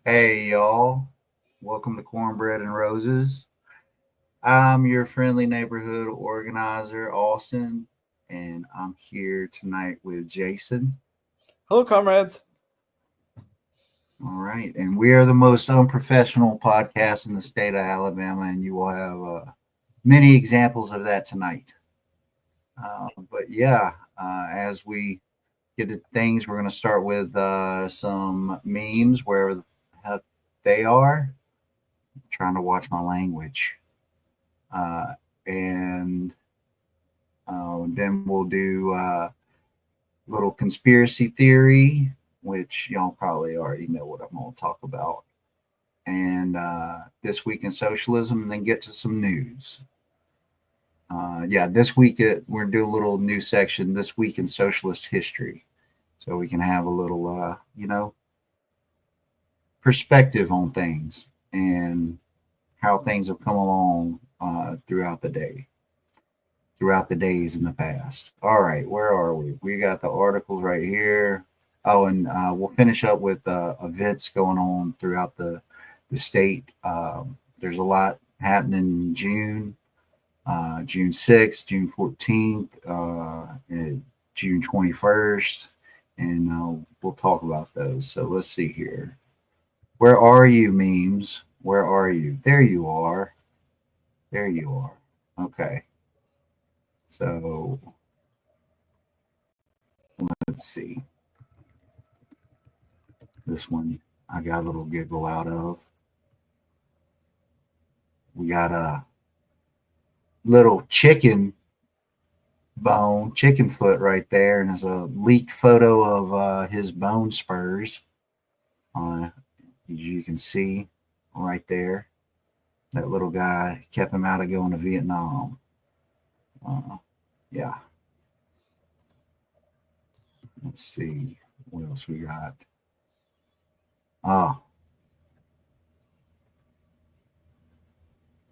Hey, y'all. Welcome to Cornbread and Roses. I'm your friendly neighborhood organizer, Austin, and I'm here tonight with Jason. Hello, comrades. All right. And we are the most unprofessional podcast in the state of Alabama, and you will have many examples of that tonight. But as we get to things, we're going to start with some memes, wherever the heck they are. I'm trying to watch my language. And then we'll do little conspiracy theory, which y'all probably already know what I'm going to talk about, and this week in socialism, and then get to some news. This week we're doing a little new section, this week in socialist history, so we can have a little, perspective on things and how things have come along throughout the day. Throughout the days in the past. All right, where are we? We got the articles right here. Oh, and we'll finish up with events going on throughout the state. There's a lot happening in June, June 6th, June 14th, June 21st, and we'll talk about those. So let's see here. Where are you, memes? Where are you? There you are. There you are. Okay. So let's see. This one I got a little giggle out of. We got a little chicken foot right there, and there's a leaked photo of his bone spurs. As you can see right there, that little guy kept him out of going to Vietnam. Yeah. Let's see what else we got. Oh,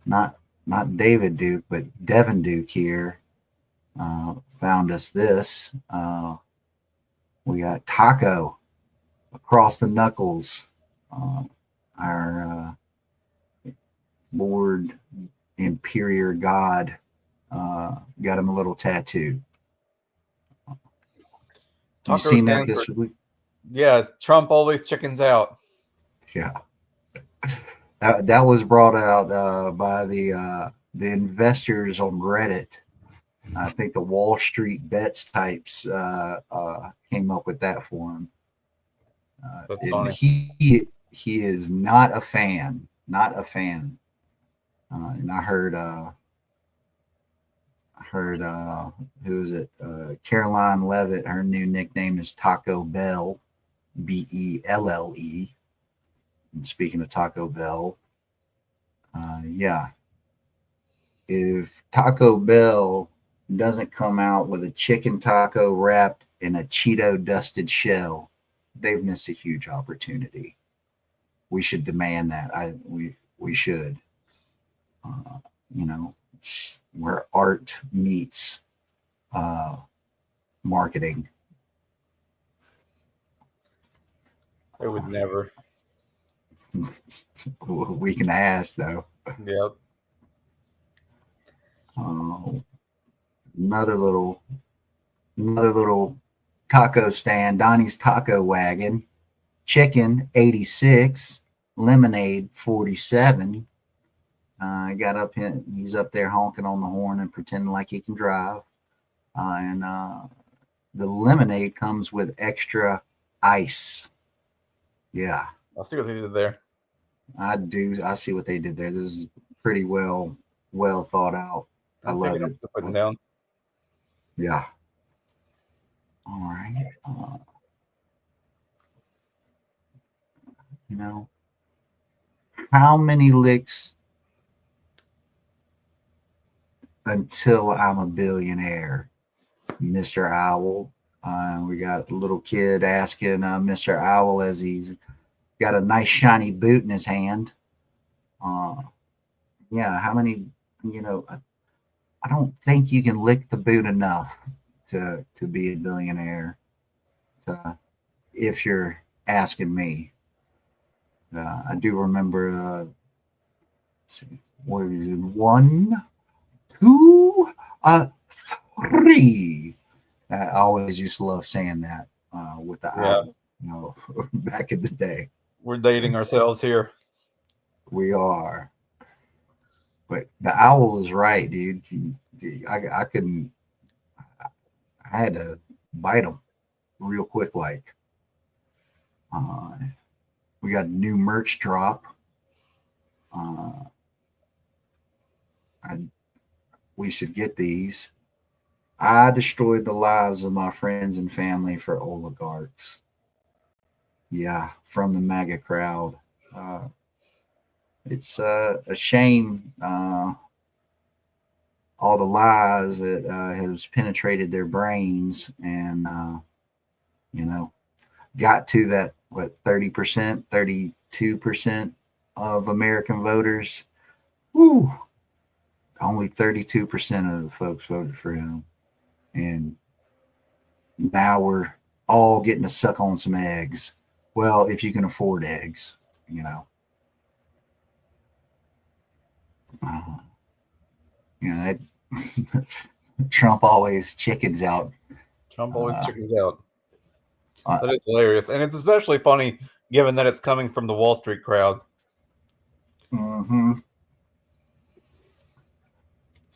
not David Duke, but Devin Duke here found us this. We got Taco across the knuckles. Our Lord Imperior God got him a little tattoo. You seen that this week? Yeah, Trump always chickens out. Yeah. That was brought out by the investors on Reddit. I think the Wall Street bets types came up with that for him. That's And funny. he is not a fan, not a fan. And I heard who is it? Caroline Levitt. Her new nickname is Taco Bell, Belle. And speaking of Taco Bell, if Taco Bell doesn't come out with a chicken taco wrapped in a Cheeto dusted shell, they've missed a huge opportunity. We should demand that. We should. You know, where art meets marketing. They would never. We can ask though. Yep. Another little taco stand, Donnie's Taco Wagon, chicken 86, lemonade 47. Got up in, he's up there honking on the horn and pretending like he can drive. And the lemonade comes with extra ice. Yeah, I'll see what they did there. I do. I see what they did there. This is pretty well thought out. I love it. Putting down. Yeah. All right. You know, how many licks until I'm a billionaire, Mr. Owl? We got a little kid asking Mr. Owl as he's got a nice shiny boot in his hand. How many? I don't think you can lick the boot enough to be a billionaire. If you're asking me, I do remember. Let's see, what is it? 1, 2, 3. I always used to love saying that with the Yeah. owl. Back in the day. We're dating ourselves here. We are. But the owl is right, dude. I couldn't. I had to bite him real quick. Like, uh, we got a new merch drop. Uh, I, we should get these. I destroyed the lives of my friends and family for oligarchs. Yeah, from the MAGA crowd. Uh, it's a shame. All the lies that has penetrated their brains and got to that, what, 30%, 32% of American voters. Woo, only 32% of the folks voted for him, and now we're all getting to suck on some eggs. Well, if you can afford eggs, you know. uh, that Trump always chickens out. Trump always chickens out. uh, That is hilarious. And it's especially funny given that it's coming from the Wall Street crowd. mhm.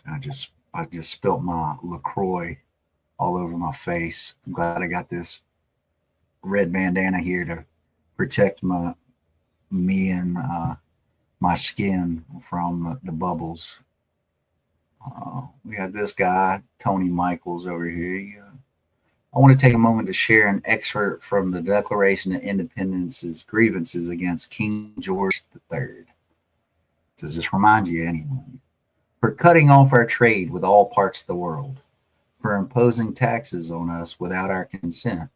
I just spilt my LaCroix all over my face. I'm glad I got this red bandana here to protect me and my skin from the bubbles. We got this guy, Tony Michaels, over here. I want to take a moment to share an excerpt from the Declaration of Independence's grievances against King George III. Does this remind you of anyone? For cutting off our trade with all parts of the world, for imposing taxes on us without our consent,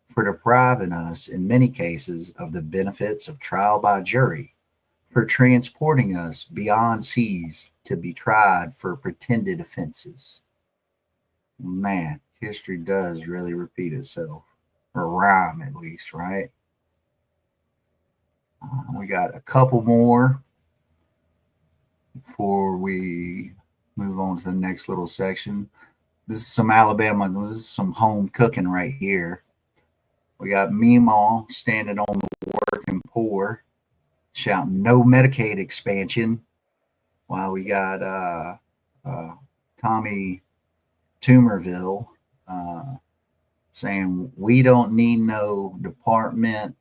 for depriving us, in many cases, of the benefits of trial by jury, for transporting us beyond seas to be tried for pretended offenses. Man, history does really repeat itself, or rhyme at least, right? We got a couple more before we move on to the next little section. This is some Alabama. This is some home cooking right here. We got Meemaw standing on the working poor, shouting "No Medicaid expansion," while we got Tommy Toomerville saying we don't need no Department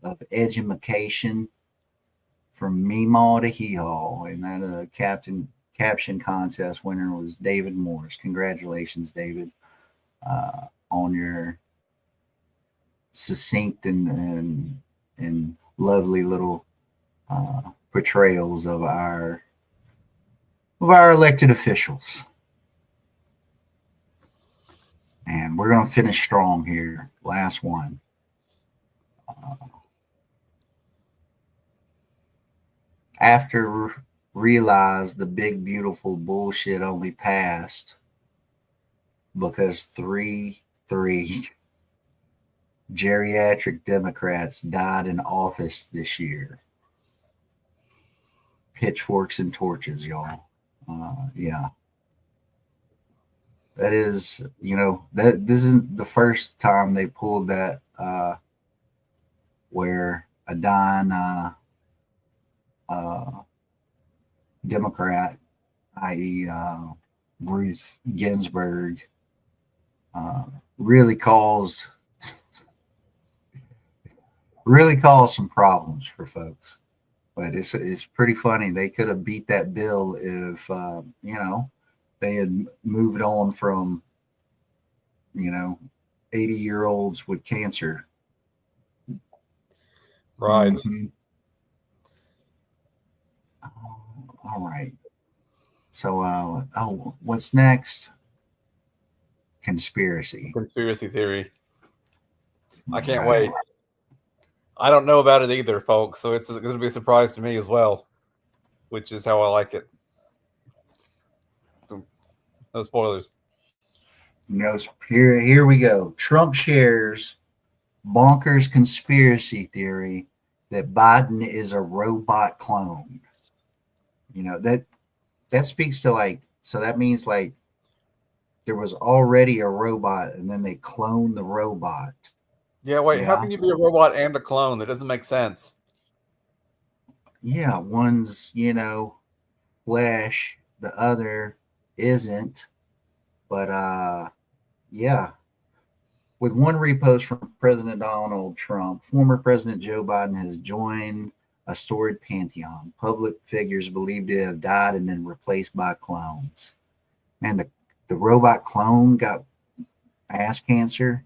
of Education from Meemaw to Hee-Haw. And that caption contest winner was David Morris. Congratulations, David, on your succinct and lovely little portrayals of our elected officials. And we're going to finish strong here. Last one. After realize the big beautiful bullshit only passed because three geriatric Democrats died in office this year. Pitchforks and torches, y'all. Yeah. That is, that this isn't the first time they pulled that where a dying Democrat, i.e., Ruth Ginsburg, really caused some problems for folks. But it's pretty funny. They could have beat that bill if they had moved on from 80-year-olds with cancer. Right. Mm-hmm. All right. So, what's next? Conspiracy theory. I can't wait. I don't know about it either, folks, so it's going to be a surprise to me as well, which is how I like it. No spoilers. No, here we go. Trump shares bonkers conspiracy theory that Biden is a robot clone. You know, that speaks to like, so that means like there was already a robot and then they cloned the robot. Yeah, wait, how Yeah. can you be a robot and a clone? That doesn't make sense. Yeah. One's, flesh, the other isn't. But yeah. With one repost from President Donald Trump, former President Joe Biden has joined a storied pantheon. Public figures believed to have died and been replaced by clones. Man, the robot clone got ass cancer.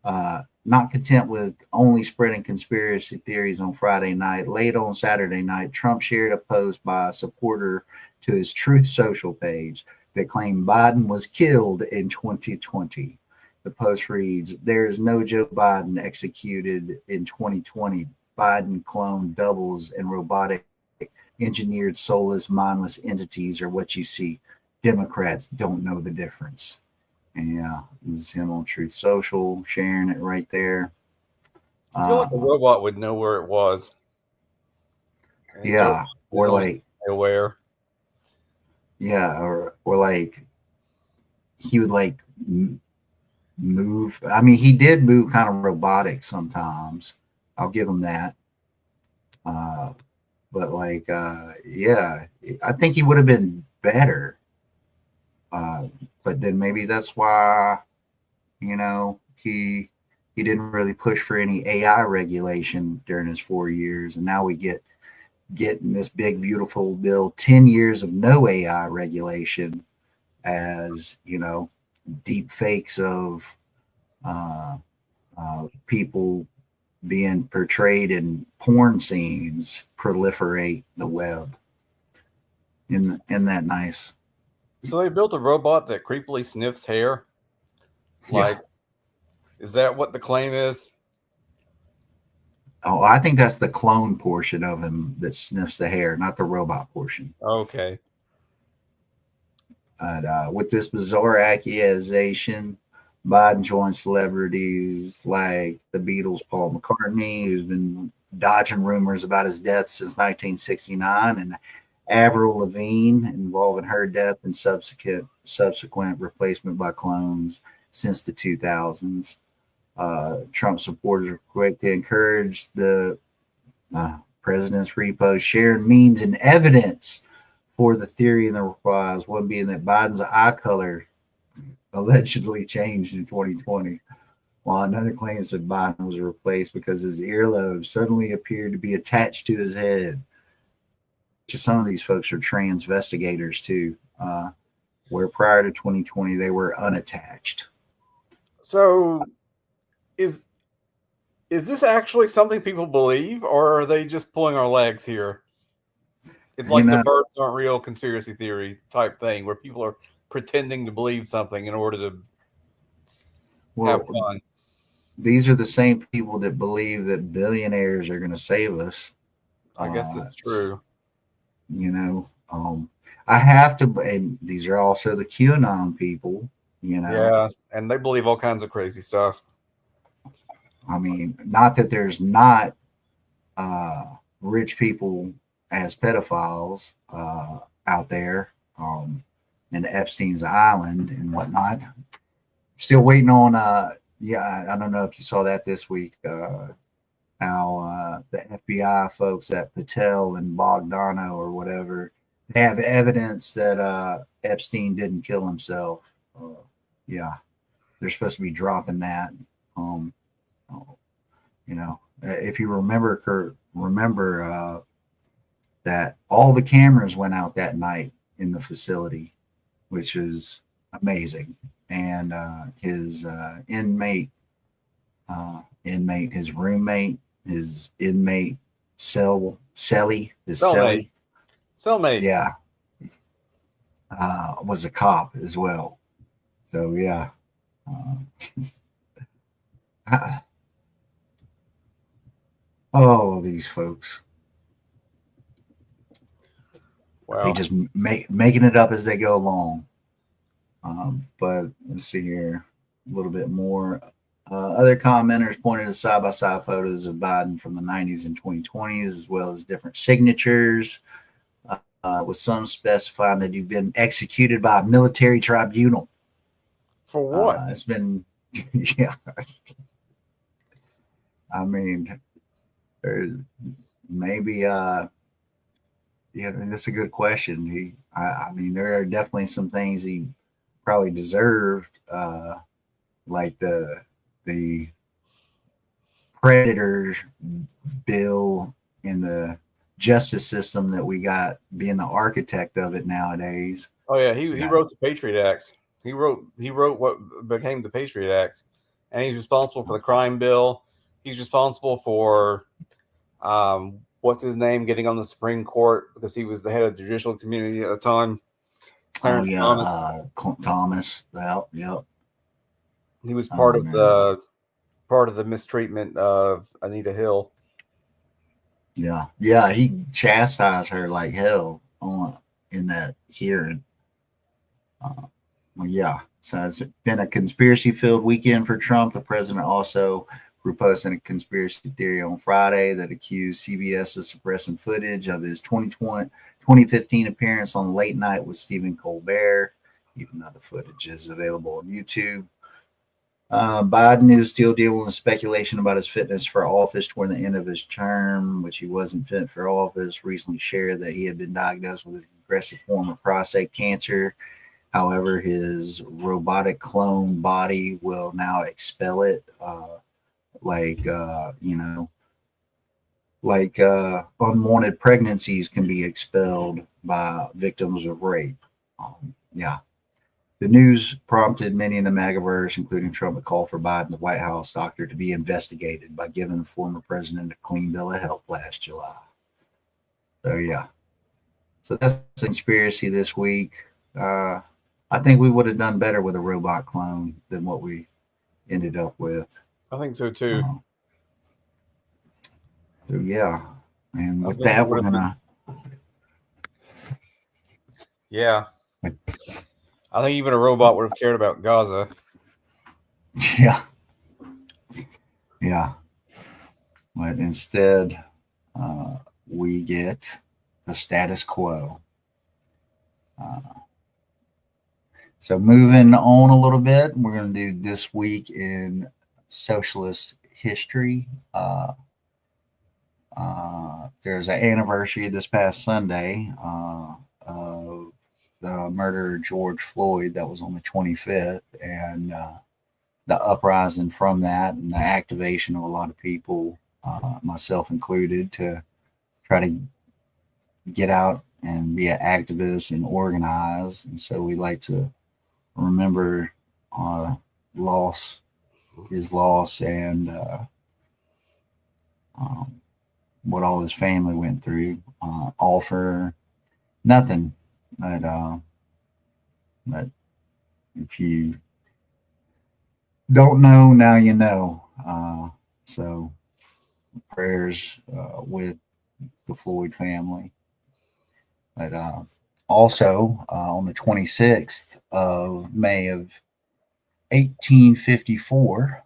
Not content with only spreading conspiracy theories on Friday night, late on Saturday night, Trump shared a post by a supporter to his Truth Social page that claimed Biden was killed in 2020. The post reads, "There is no Joe Biden executed in 2020. Biden clone doubles and robotic engineered soulless mindless entities are what you see. Democrats don't know the difference." And yeah, this is him on Truth Social sharing it right there. I feel like a robot would know where it was. And Yeah, or like aware. Yeah, or like he would like move. I mean, he did move kind of robotic sometimes. I'll give him that. But like, yeah, I think he would have been better. But then maybe that's why, he didn't really push for any AI regulation during his 4 years, and now we getting this big beautiful bill, 10 years of no AI regulation, as deep fakes of people being portrayed in porn scenes proliferate the web. Isn't that nice? So they built a robot that creepily sniffs hair. Like, is that what the claim is? Oh, I think that's the clone portion of him that sniffs the hair, not the robot portion. Okay. But with this bizarre accusation, Biden joined celebrities like the Beatles' Paul McCartney, who's been dodging rumors about his death since 1969, and Avril Lavigne, involving her death and subsequent replacement by clones since the 2000s. Trump supporters were quick to encourage the president's repost, sharing memes and evidence for the theory in the replies, one being that Biden's eye color allegedly changed in 2020, while another claims that Biden was replaced because his earlobe suddenly appeared to be attached to his head. Some of these folks are transvestigators too, where prior to 2020 they were unattached. So, is this actually something people believe, or are they just pulling our legs here? It's like the birds aren't real conspiracy theory type thing, where people are pretending to believe something in order to have fun. These are the same people that believe that billionaires are going to save us. I guess that's true. I have to, and these are also the QAnon people, Yeah, and they believe all kinds of crazy stuff. I mean, not that there's not rich people as pedophiles out there in Epstein's Island and whatnot. Still waiting on, yeah, I don't know if you saw that this week, how the FBI folks at Patel and Bogdano or whatever, they have evidence that Epstein didn't kill himself. Yeah, they're supposed to be dropping that. If you remember that all the cameras went out that night in the facility, which is amazing. And his inmate, his roommate, his inmate cellmate, yeah, was a cop as well. So yeah. Oh, these folks. Wow. They just making it up as they go along. But let's see here a little bit more. Other commenters pointed to side-by-side photos of Biden from the 90s and 2020s, as well as different signatures, with some specifying that he'd been executed by a military tribunal. For what? It's been, yeah. I mean, maybe, that's a good question. I mean, there are definitely some things he probably deserved, like the predator bill in the justice system that we got, being the architect of it nowadays. Oh yeah, he wrote the Patriot Act. He wrote what became the Patriot Act, and he's responsible for the crime bill. He's responsible for what's his name getting on the Supreme Court because he was the head of the judicial community at the time. Clarence Thomas. Thomas. Well, yep. He was part of the mistreatment of Anita Hill. Yeah, he chastised her like hell in that hearing. Yeah, so it's been a conspiracy-filled weekend for Trump. The president also proposed a conspiracy theory on Friday that accused CBS of suppressing footage of his 2015 appearance on Late Night with Stephen Colbert, even though the footage is available on YouTube. Biden is still dealing with speculation about his fitness for office toward the end of his term, which he wasn't fit for office. Recently shared that he had been diagnosed with an aggressive form of prostate cancer. However, his robotic clone body will now expel it, like unwanted pregnancies can be expelled by victims of rape. Yeah. The news prompted many in the MAGAverse, including Trump, to call for Biden, the White House doctor, to be investigated by giving the former president a clean bill of health last July. So, yeah. So that's a conspiracy this week. I think we would have done better with a robot clone than what we ended up with. I think so, too. So, yeah. And with that, we're going to... Yeah. I think even a robot would have cared about Gaza. Yeah. Yeah. But instead, we get the status quo. So moving on a little bit, we're going to do this week in socialist history. There's an anniversary this past Sunday of the murder of George Floyd. That was on the 25th, and the uprising from that and the activation of a lot of people, myself included, to try to get out and be an activist and organize. And so we like to remember his loss, and what all his family went through, all for nothing. But if you don't know, now you know. So prayers with the Floyd family. But also on the 26th of May of 1854,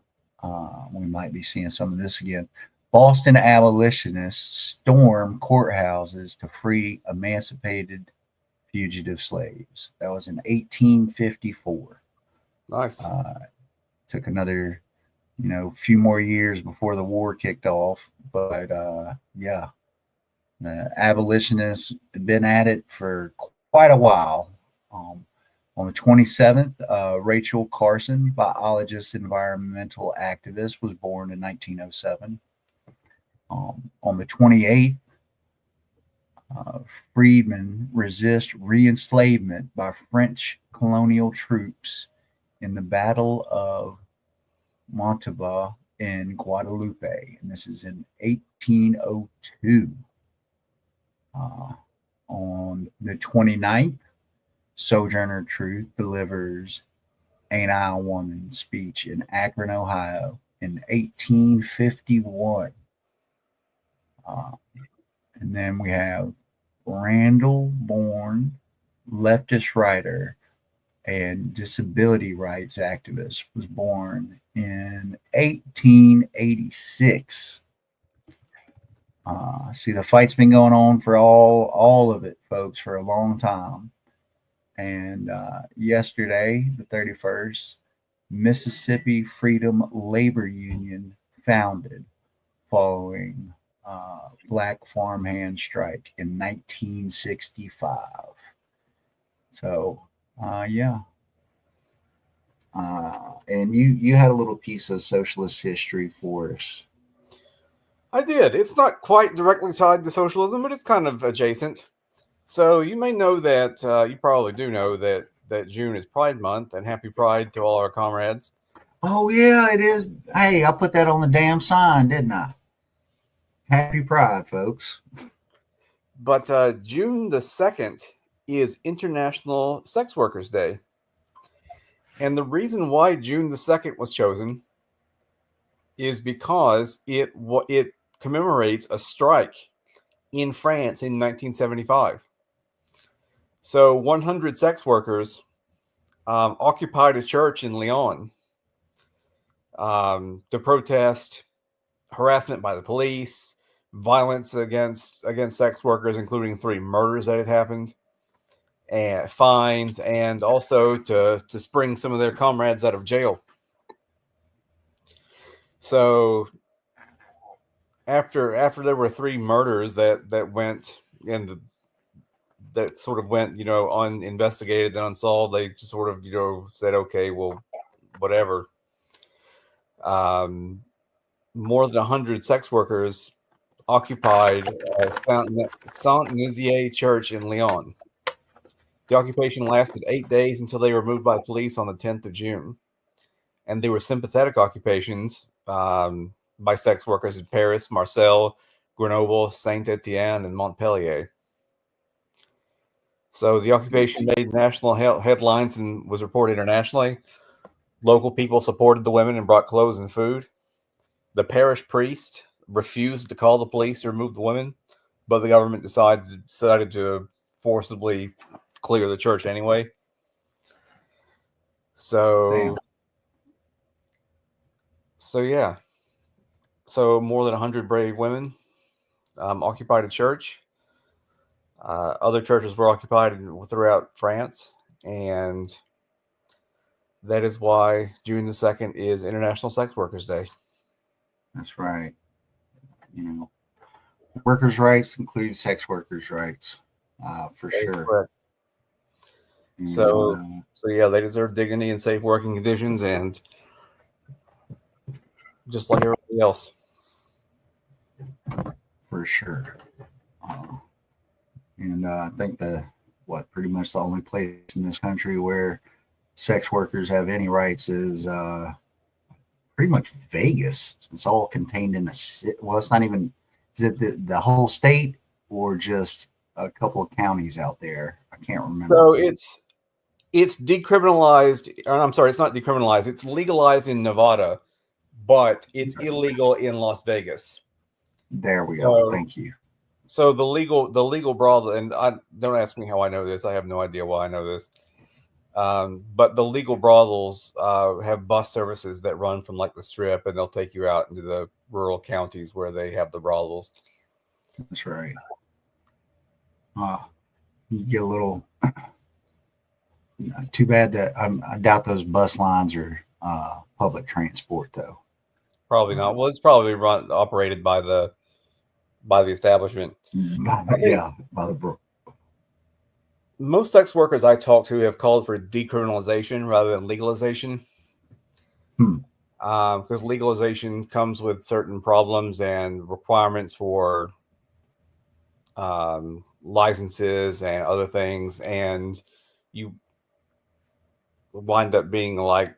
we might be seeing some of this again. Boston abolitionists stormed courthouses to free emancipated fugitive slaves. That was in 1854. Nice. Took another, few more years before the war kicked off. But yeah, the abolitionists had been at it for quite a while. On the 27th, Rachel Carson, biologist, environmental activist, was born in 1907. On the 28th, freedmen resist re-enslavement by French colonial troops in the Battle of Montauban in Guadeloupe, and this is in 1802. On the 29th, Sojourner Truth delivers Ain't I a Woman speech in Akron, Ohio in 1851. And then we have Randall Bourne, leftist writer and disability rights activist, was born in 1886. See, the fight's been going on for all of it, folks, for a long time. And yesterday, the 31st, Mississippi Freedom Labor Union founded following Black farmhand strike in 1965. So, yeah. And you had a little piece of socialist history for us. I did. It's not quite directly tied to socialism, but it's kind of adjacent. So you may know that, you probably do know that June is Pride Month, and happy Pride to all our comrades. Oh, yeah, it is. Hey, I put that on the damn sign, didn't I? Happy Pride, folks. But June the 2nd is International Sex Workers Day. And the reason why June the 2nd was chosen is because it commemorates a strike in France in 1975. So 100 sex workers occupied a church in Lyon to protest harassment by the police, violence against sex workers, including 3 murders that had happened, and fines, and also to spring some of their comrades out of jail. So after there were 3 murders that went and that sort of went, uninvestigated and unsolved, they just sort of, said, okay, well, whatever. More than 100 sex workers occupied Saint-Nizier Church in Lyon. The occupation lasted 8 days until they were removed by the police on the 10th of June. And they were sympathetic occupations by sex workers in Paris, Marseille, Grenoble, Saint-Etienne, and Montpellier. So the occupation made national headlines and was reported internationally. Local people supported the women and brought clothes and food. The parish priest refused to call the police to remove the women, but the government decided to forcibly clear the church anyway. So yeah. So more than 100 brave women occupied a church. Other churches were occupied throughout France, and that is why June the 2nd is International Sex Workers Day. That's right. Workers' rights include sex workers' rights, for sure. Correct. So yeah, they deserve dignity and safe working conditions, and just like everybody else. For sure. And I think pretty much the only place in this country where sex workers have any rights is pretty much Vegas. It's all contained in a city. Well, it's not even. Is it the whole state or just a couple of counties out there? I can't remember. So it's decriminalized. I'm sorry, it's not decriminalized. It's legalized in Nevada, but it's illegal in Las Vegas. There we go. Thank you. So the legal brothel, and don't ask me how I know this. I have no idea why I know this. But the legal brothels have bus services that run from like the Strip, and they'll take you out into the rural counties where they have the brothels. That's right. You get a little. Too bad that I doubt those bus lines are public transport, though. Probably not. Well, it's probably operated by the establishment. Yeah, by the. Most sex workers I talk to have called for decriminalization rather than legalization. Because legalization comes with certain problems and requirements for licenses and other things, and you wind up being like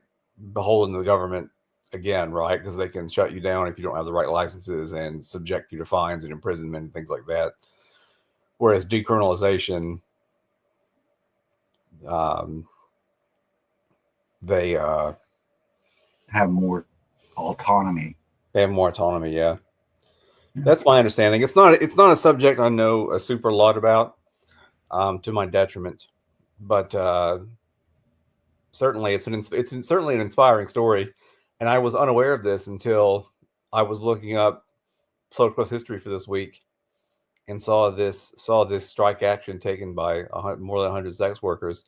beholden to the government again, right? Because they can shut you down if you don't have the right licenses and subject you to fines and imprisonment and things like that. Whereas decriminalization, they have more autonomy. They have more autonomy, yeah. That's my understanding. It's not a subject I know a super lot about, to my detriment, but certainly it's certainly an inspiring story, And I was unaware of this until I was looking up Socialist history for this week and saw this strike action taken by more than 100 sex workers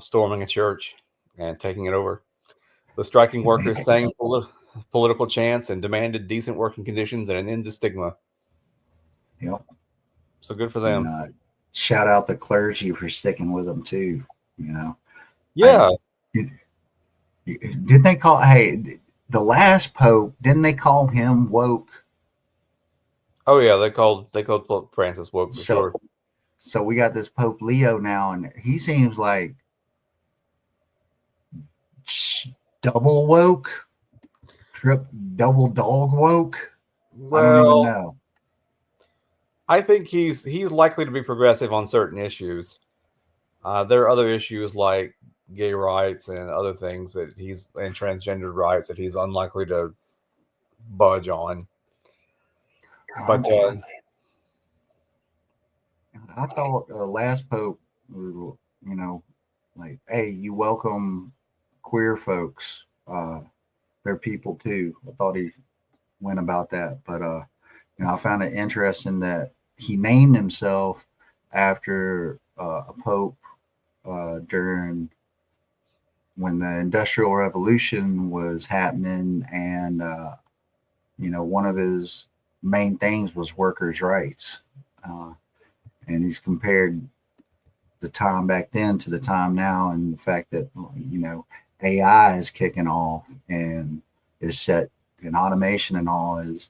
storming a church and taking it over. The striking workers sang political chants and demanded decent working conditions and an end to stigma. Yep. So good for them. And, shout out the clergy for sticking with them too. Yeah. Didn't they call? Hey, the last pope, didn't they call him woke? Oh yeah, they called Pope Francis woke for sure. So we got this Pope Leo now, and he seems like double woke, double dog woke. Well, I don't even know. I think he's likely to be progressive on certain issues. There are other issues like gay rights and other things and transgender rights that he's unlikely to budge on. But I thought the last pope was, like, hey, you welcome queer folks. They're people too. I thought he went about that, but I found it interesting that he named himself after a pope during when the Industrial Revolution was happening, and one of his main things was workers' rights, and he's compared the time back then to the time now, and the fact that AI is kicking off and is set, and automation and all is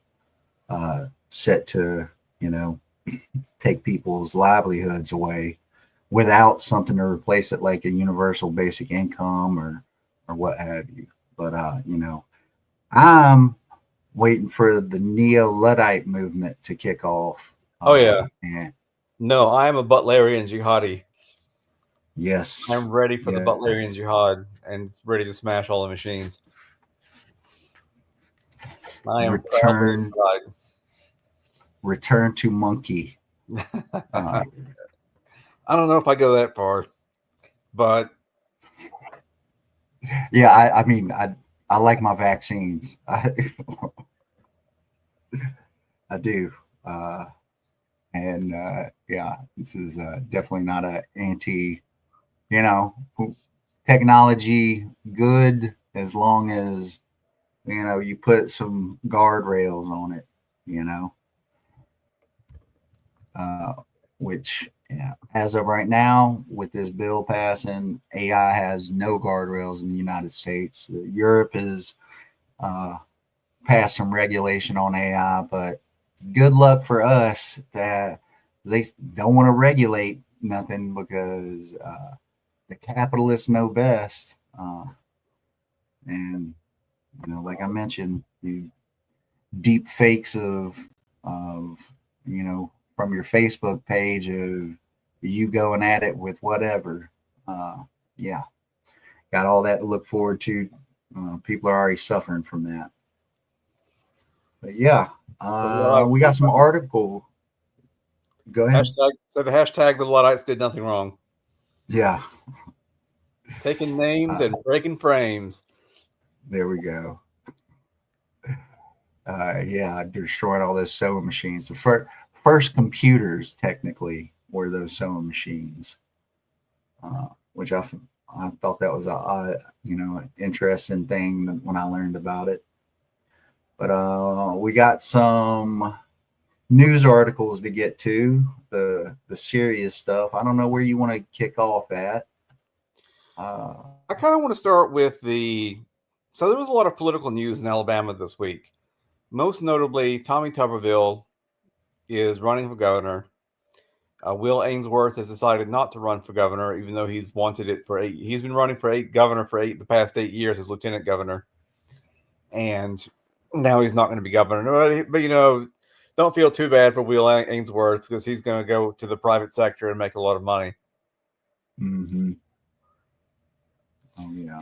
set to take people's livelihoods away without something to replace it, like a universal basic income or what have you. But I'm waiting for the neo-Luddite movement to kick off. Oh yeah. And no, I am a Butlerian jihadi. Yes, I'm ready for the Butlerian jihad and ready to smash all the machines. I am return to monkey. I don't know if I go that far, but yeah, I mean, I like my vaccines. I do. And yeah, this is definitely not a anti, technology good as long as, you put some guardrails on it, which as of right now, with this bill passing, AI has no guardrails in the United States. Europe has passed some regulation on AI, but good luck for us that they don't want to regulate nothing because the capitalists know best. And like I mentioned, deep fakes of from your Facebook page of you going at it with whatever. Yeah, got all that to look forward to. People are already suffering from that. But yeah, we got some article. Go ahead. So the hashtag the Luddites did nothing wrong. Yeah. Taking names and breaking frames. There we go. Yeah, destroying all those sewing machines. The first computers technically were those sewing machines, which I thought that was a interesting thing when I learned about it. But we got some news articles to get to, the serious stuff. I don't know where you want to kick off at. I kind of want to start with so there was a lot of political news in Alabama this week. Most notably, Tommy Tuberville is running for governor. Will Ainsworth has decided not to run for governor, even though he's wanted it for 8. He's been running for governor for the past 8 years as lieutenant governor, and now he's not going to be governor. But don't feel too bad for Will Ainsworth because he's going to go to the private sector and make a lot of money. Mm-hmm. Oh, yeah.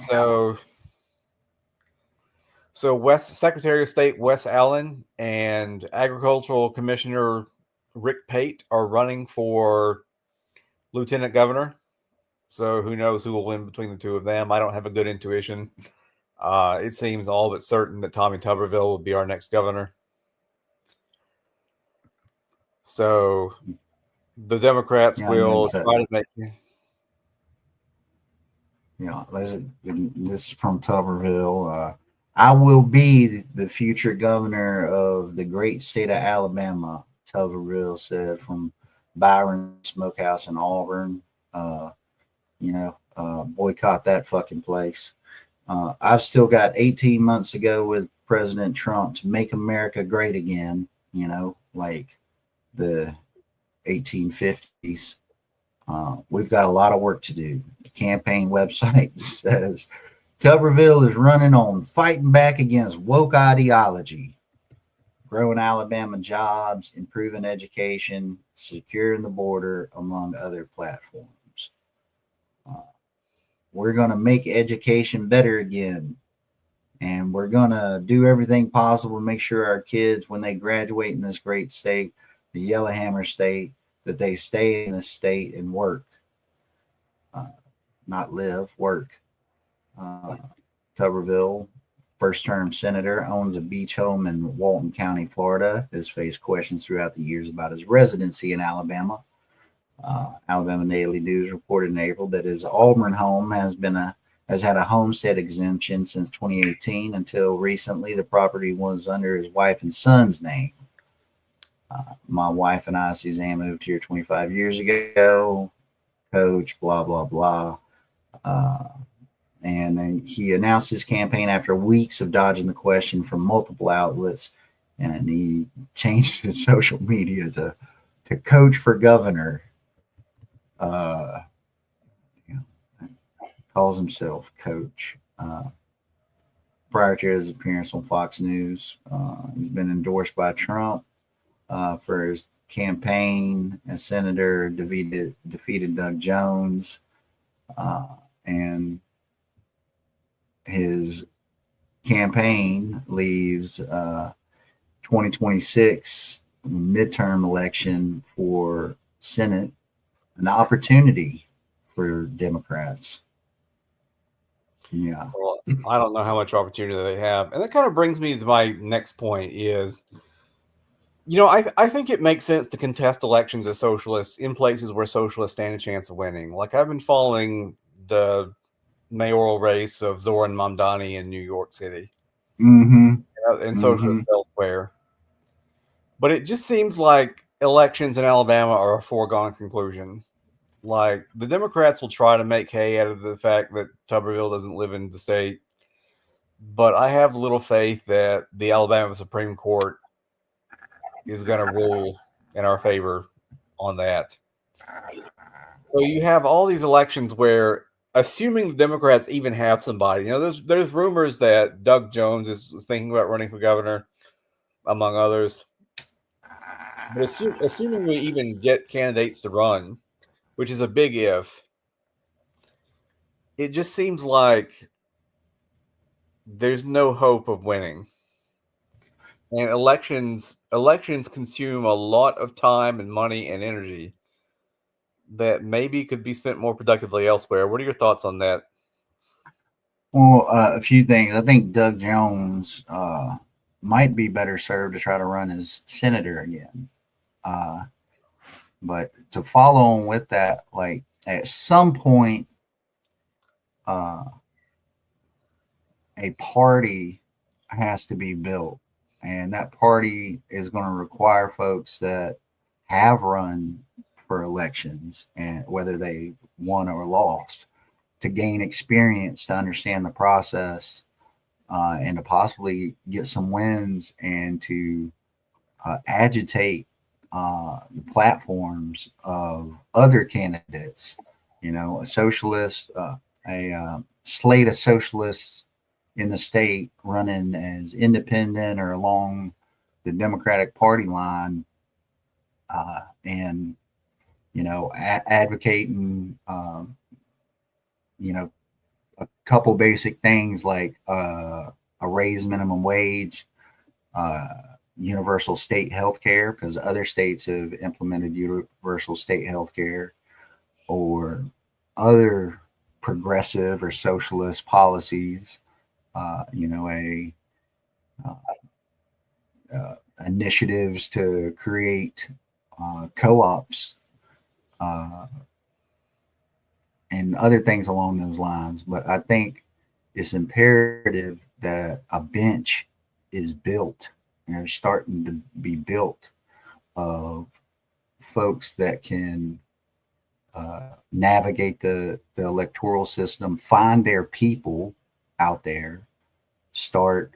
So Secretary of State Wes Allen and Agricultural Commissioner Rick Pate are running for lieutenant governor. So who knows who will win between the two of them? I don't have a good intuition. It seems all but certain that Tommy Tuberville will be our next governor. So the Democrats will try to make. This is from Tuberville. I will be the future governor of the great state of Alabama, Tuberville said from Byron Smokehouse in Auburn. Boycott that fucking place. I've still got 18 months to go with President Trump to make America great again, like the 1850s. We've got a lot of work to do. The campaign website says Tuberville is running on fighting back against woke ideology, growing Alabama jobs, improving education, securing the border, among other platforms. We're going to make education better again. And we're going to do everything possible to make sure our kids, when they graduate in this great state, the Yellowhammer state, that they stay in this state and work. Not live, work. Tuberville, first-term senator, owns a beach home in Walton County, Florida, has faced questions throughout the years about his residency in Alabama. Alabama Daily News reported in April that his Auburn home has had a homestead exemption since 2018. Until recently, the property was under his wife and son's name. My wife and I, Suzanne, moved here 25 years ago. Coach, blah, blah, blah. And he announced his campaign after weeks of dodging the question from multiple outlets. And he changed his social media to Coach for Governor. Calls himself Coach. Prior to his appearance on Fox News, he's been endorsed by Trump for his campaign as senator, defeated Doug Jones, and his campaign leaves 2026 midterm election for Senate an opportunity for Democrats. Yeah. Well, I don't know how much opportunity they have. And that kind of brings me to my next point is, I think it makes sense to contest elections as socialists in places where socialists stand a chance of winning. Like I've been following the mayoral race of Zoran Mamdani in New York City and socialists elsewhere. But it just seems like elections in Alabama are a foregone conclusion. Like the Democrats will try to make hay out of the fact that Tuberville doesn't live in the state. But I have little faith that the Alabama Supreme Court is going to rule in our favor on that. So you have all these elections where, assuming the Democrats even have somebody, there's rumors that Doug Jones is thinking about running for governor, among others. But assuming we even get candidates to run, which is a big if, it just seems like there's no hope of winning. And elections consume a lot of time and money and energy that maybe could be spent more productively elsewhere. What are your thoughts on that? Well, a few things. I think Doug Jones might be better served to try to run as senator again. But to follow on with that, like at some point, a party has to be built. And that party is going to require folks that have run for elections, and whether they won or lost, to gain experience, to understand the process, and to possibly get some wins, and to agitate the platforms of other candidates. A socialist, a slate of socialists in the state running as independent or along the Democratic Party line, and advocating a couple basic things like a raised minimum wage, universal state health care, because other states have implemented universal state health care, or other progressive or socialist policies uh, initiatives to create co-ops and other things along those lines. But I think it's imperative that a bench is built, starting to be built of folks that can navigate the electoral system, find their people out there, start,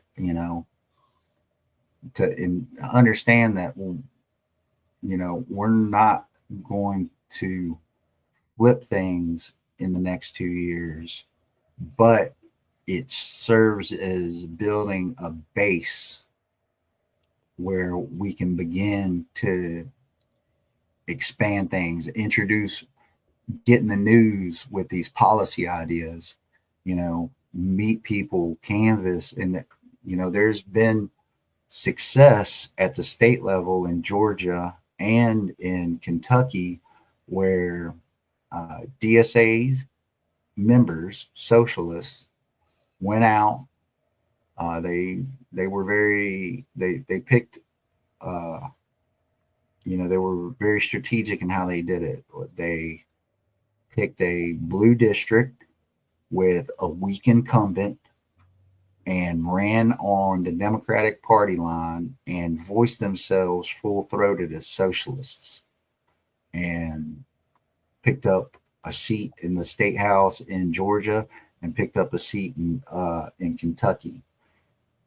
to understand that, we're not going to flip things in the next 2 years, but it serves as building a base where we can begin to expand things, introduce, get in the news with these policy ideas, meet people, canvas. And, there's been success at the state level in Georgia and in Kentucky where DSA's members, socialists, went out. They were very they picked they were very strategic in how they did it. They picked a blue district with a weak incumbent and ran on the Democratic Party line and voiced themselves full throated as socialists and picked up a seat in the state house in Georgia and picked up a seat in Kentucky.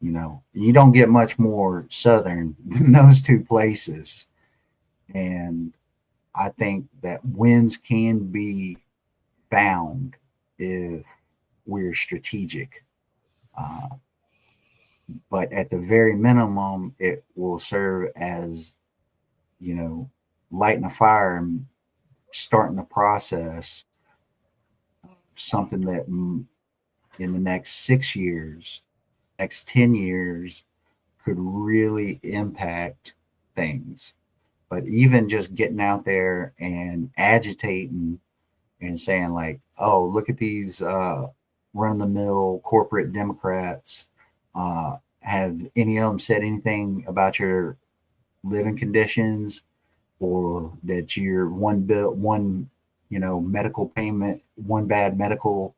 You don't get much more southern than those two places. And I think that wins can be found if we're strategic. But at the very minimum, it will serve as, lighting a fire and starting the process of something that in the next 6 years, next 10 years could really impact things. But even just getting out there and agitating and saying like, oh, look at these run-of-the-mill corporate Democrats. Have any of them said anything about your living conditions or that you're one medical payment, one bad medical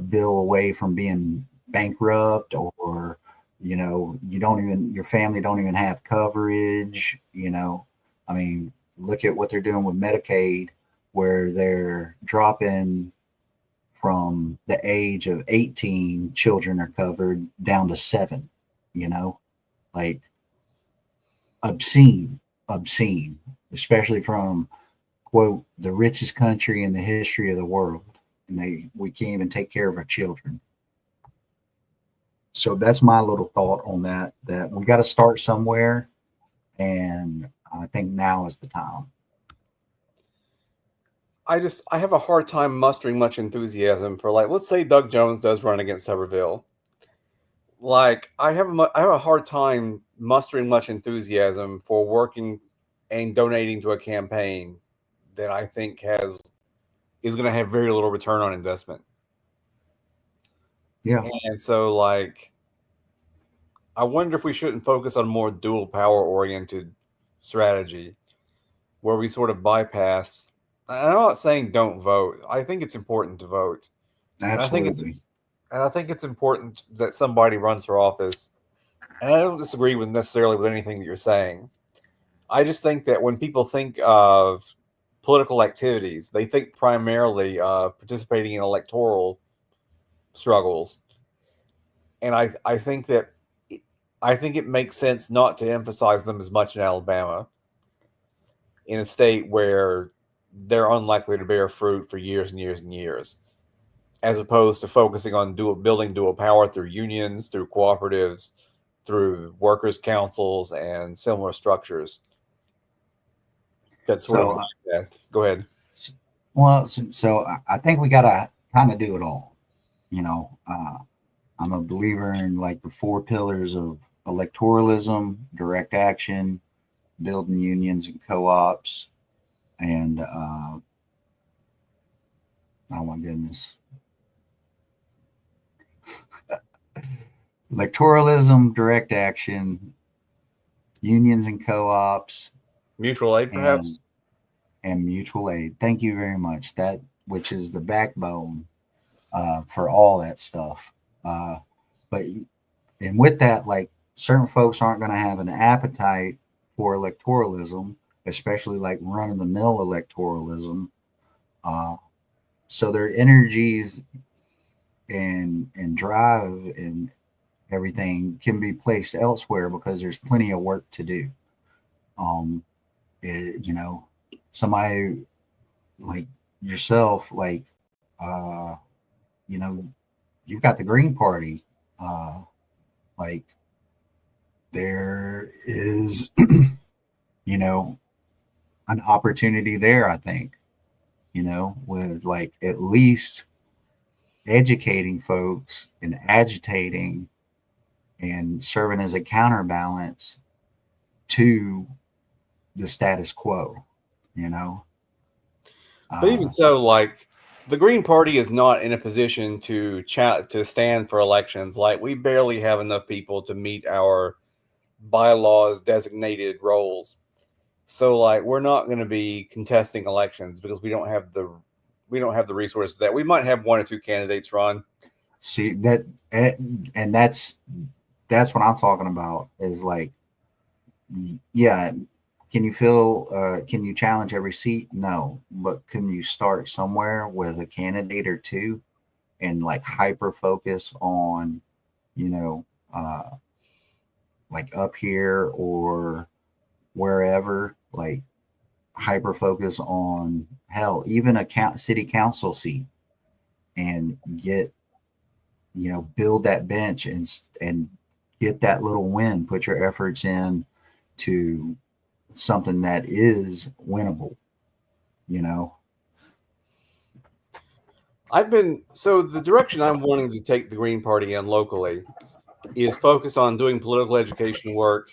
bill away from being bankrupt, or your family don't even have coverage. I mean, look at what they're doing with Medicaid, where they're dropping from the age of 18, children are covered down to 7, like obscene, especially from, quote, the richest country in the history of the world. And we can't even take care of our children. So that's my little thought on that we got to start somewhere. And I think now is the time. I have a hard time mustering much enthusiasm for, like, let's say Doug Jones does run against Tuberville. Like, I have a hard time mustering much enthusiasm for working and donating to a campaign that I think is going to have very little return on investment. Yeah. And so, like, I wonder if we shouldn't focus on more dual power oriented strategy where we sort of bypass. I'm not saying don't vote. I think it's important to vote. Absolutely. And I think it's important that somebody runs for office. And I don't disagree with necessarily with anything that you're saying. I just think that when people think of political activities, they think primarily participating in electoral struggles. And I think it makes sense not to emphasize them as much in Alabama, in a state where they're unlikely to bear fruit for years and years and years, as opposed to focusing on building dual power through unions, through cooperatives, through workers' councils, and similar structures. That's sort of my path. Go ahead. Well, so I think we got to kind of do it all. I'm a believer in like the 4 pillars of electoralism, direct action, building unions and co-ops, and oh my goodness, Electoralism, direct action, unions and co-ops, Mutual aid, and perhaps. mutual aid. Thank you very much. That which is the backbone for all that stuff. But and with that, like certain folks aren't going to have an appetite for electoralism, especially like run of the mill electoralism. Uh, so their energies and drive and everything can be placed elsewhere because there's plenty of work to do. Um, you know, somebody like yourself, like, uh, you know, you've got the Green Party. Uh, like, there is, you know, an opportunity there, I think, with like at least educating folks and agitating and serving as a counterbalance to the status quo, you know. But even Uh, so, like the Green Party is not in a position to to stand for elections. Like we barely have enough people to meet our bylaws designated roles. So like we're not going to be contesting elections because we don't have the resources that we might have one or two candidates run. see that, and that's what I'm talking about. Is like, yeah, can you challenge every seat? No, but can you start somewhere with a candidate or two and like hyper focus on, you know, uh, like up here or wherever, like hyper focus on hell, even a city council seat, and get, build that bench and get that little win. Put your efforts in to something that is winnable. You know, So the direction I'm wanting to take the Green Party in locally is focused on doing political education work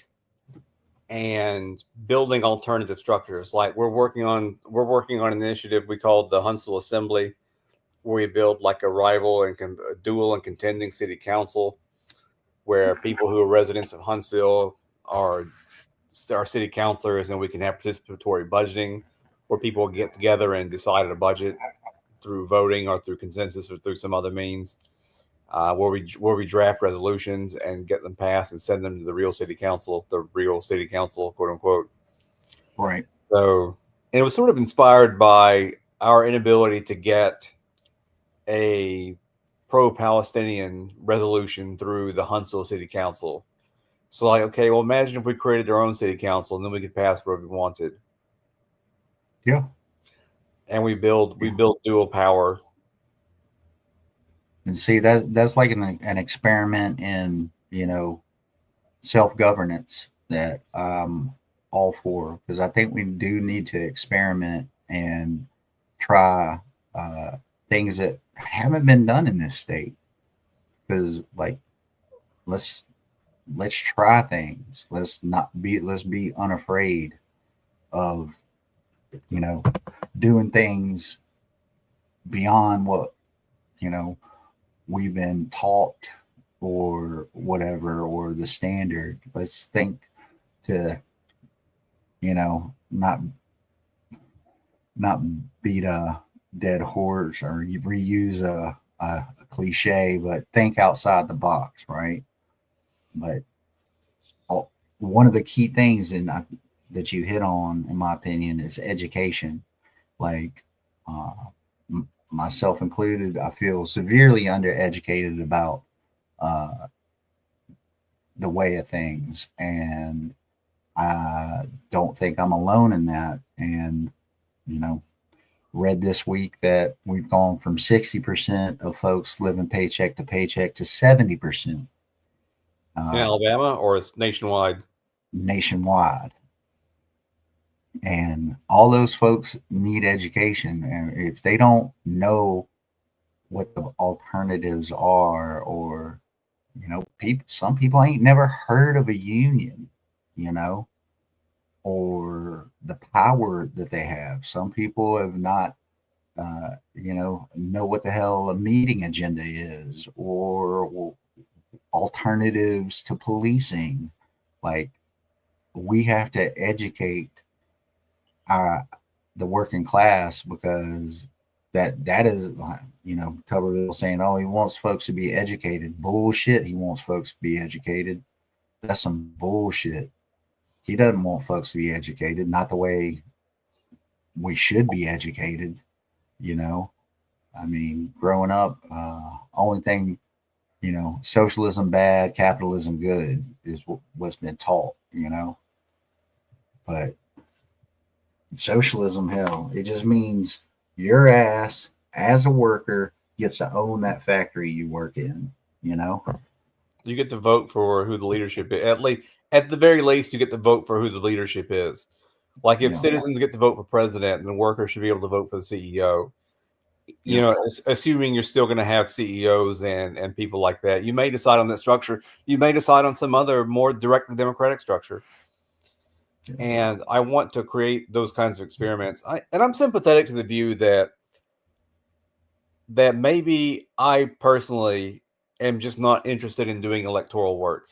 and building alternative structures. Like we're working on an initiative we called the Huntsville Assembly, where we build like a rival and a dual and contending city council, where people who are residents of Huntsville are our city councilors, and we can have participatory budgeting, where people get together and decide on a budget through voting or through consensus or through some other means. Where we draft resolutions and get them passed and send them to the real city council, quote unquote. right? So, and it was sort of inspired by our inability to get a pro-Palestinian resolution through the Huntsville City Council. So, like, okay, well, imagine if we created our own city council and then we could pass whatever we wanted, Yeah, and we yeah. build dual power. And see that's like an experiment in self governance that all for, because I think we do need to experiment and try things that haven't been done in this state. Because like let's let's try things. Let's be unafraid of you know doing things beyond what you know we've been taught or whatever, or the standard. Let's think to not beat a dead horse or you reuse a cliche, but think outside the box, right? But one of the key things that you hit on, in my opinion, is education. Like uh, myself included, I feel severely undereducated about uh, the way of things, and I don't think I'm alone in that. And you know, read this week that we've gone from 60% of folks living paycheck to paycheck to 70% In uh, Alabama, or it's nationwide? nationwide. And all those folks need education. And if they don't know what the alternatives are, or, some people ain't never heard of a union, you know, or the power that they have. Some people have not know what the hell a meeting agenda is, or alternatives to policing. Like, we have to educate the working class, because that is, Tuberville saying, oh, he wants folks to be educated. Bullshit. He wants folks to be educated. That's some bullshit. He doesn't want folks to be educated, not the way we should be educated. I mean, growing up, only thing, socialism bad, capitalism good is what's been taught. But socialism, hell, it just means your ass as a worker gets to own that factory you work in. You get to vote for who the leadership is. At the very least, you get to vote for who the leadership is. Like, if citizens get to vote for president, then workers should be able to vote for the CEO. Assuming you're still going to have CEOs and people like that, you may decide on that structure. You may decide on some other more directly democratic structure. And I want to create those kinds of experiments. I'm sympathetic to the view that maybe I personally am just not interested in doing electoral work.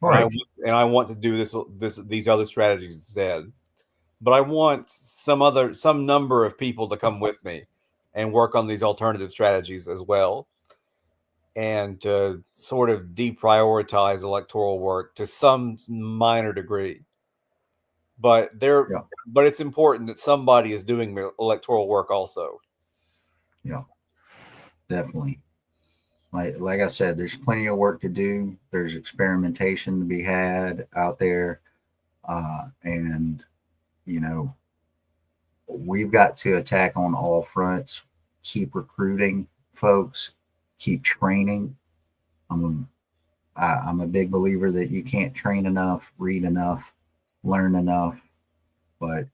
Right. And I want to do these other strategies instead. But I want some number of people to come with me and work on these alternative strategies as well, and to sort of deprioritize electoral work to some minor degree. But but it's important that somebody is doing the electoral work also. Yeah, definitely. Like I said, there's plenty of work to do. There's experimentation to be had out there, and we've got to attack on all fronts. Keep recruiting folks. Keep training. I'm a big believer that you can't train enough, read enough, learn enough, but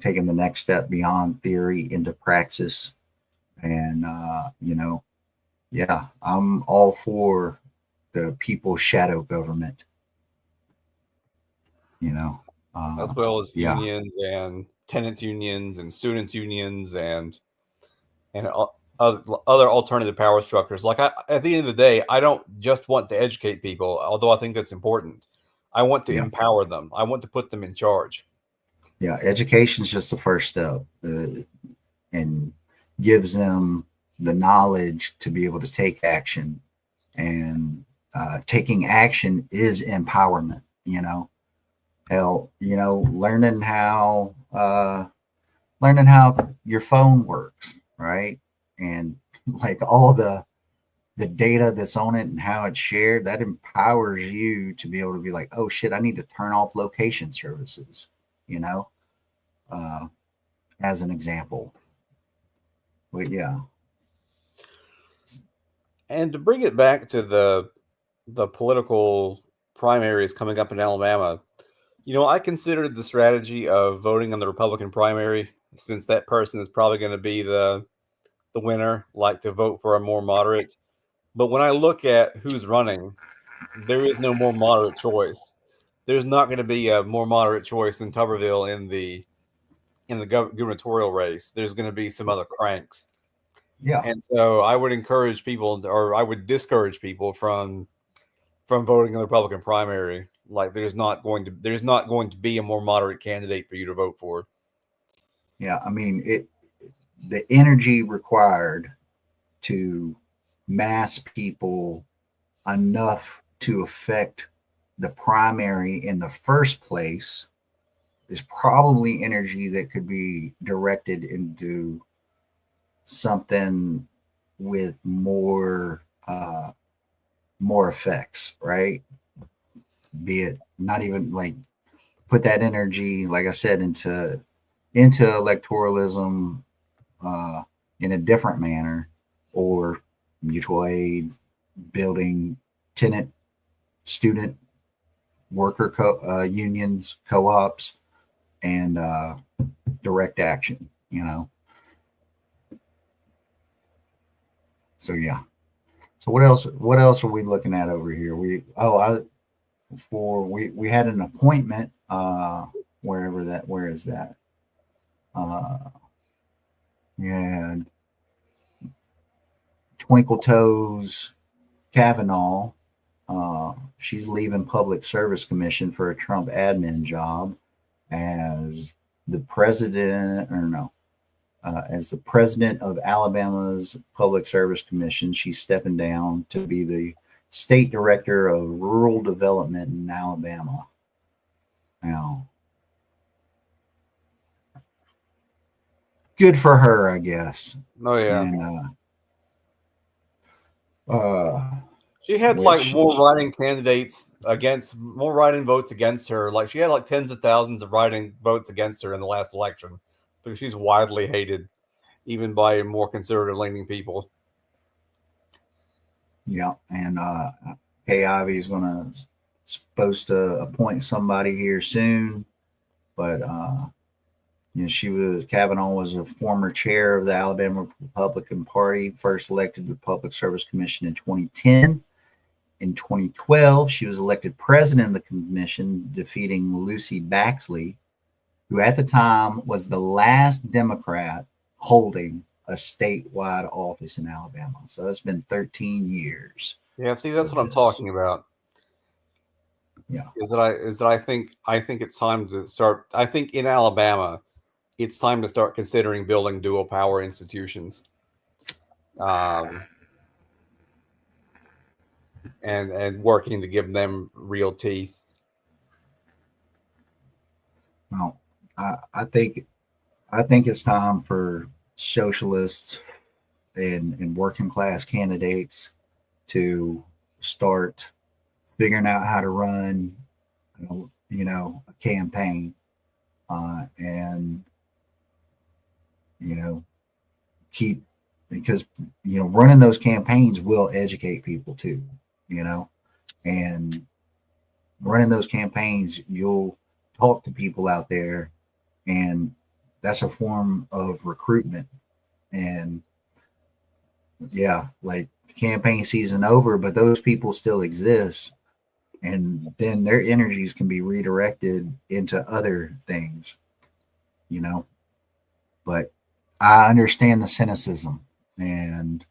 taking the next step beyond theory into praxis, and yeah, I'm all for the people's shadow government. As well as unions and tenants unions and students unions and other alternative power structures. Like, at the end of the day, I don't just want to educate people, although I think that's important. I want to empower them. I want to put them in charge. Yeah, education is just the first step, and gives them the knowledge to be able to take action. And taking action is empowerment. Hell, learning how your phone works, right? And like all the data that's on it and how it's shared, that empowers you to be able to be like, oh shit, I need to turn off location services, as an example. But yeah. And to bring it back to the political primaries coming up in Alabama, I considered the strategy of voting on the Republican primary, since that person is probably going to be the winner, like to vote for a more moderate. But when I look at who's running, there is no more moderate choice. There's not going to be a more moderate choice than Tuberville in the gubernatorial race. There's going to be some other cranks. Yeah. And so I would encourage people, or I would discourage people from voting in the Republican primary. Like, there's not going to be a more moderate candidate for you to vote for. Yeah, I mean, the energy required to mass people enough to affect the primary in the first place is probably energy that could be directed into something with more effects, right? Be it not even like put that energy, like I said, into electoralism in a different manner, or mutual aid, building tenant, student, worker unions, co-ops, and direct action. So yeah. So what else? What else are we looking at over here? We had an appointment. Where is that? We had Twinkle Toes Kavanaugh She's leaving Public Service Commission for a Trump admin job as the president, or no, as the president of Alabama's Public Service Commission. She's stepping down to be the state director of rural development in Alabama. Now, good for her, I guess. Oh yeah. And she had which like more writing votes against her. Like she had like tens of thousands of writing votes against her in the last election because she's widely hated, even by more conservative leaning people. Yeah, and Kay Ivy's supposed to appoint somebody here soon, but Kavanaugh was a former chair of the Alabama Republican Party, first elected to the Public Service Commission in 2010. In 2012, she was elected president of the commission, defeating Lucy Baxley, who at the time was the last Democrat holding a statewide office in Alabama. So it's been 13 years. Yeah, see, that's what I'm talking about. Yeah, I think it's time to start. I think in Alabama, it's time to start considering building dual power institutions, and working to give them real teeth. Well, I think it's time for socialists and working class candidates to start figuring out how to run, a campaign, and keep, because running those campaigns will educate people too, and running those campaigns, you'll talk to people out there, and that's a form of recruitment. And yeah, like the campaign season over, but those people still exist, and then their energies can be redirected into other things, but I understand the cynicism, and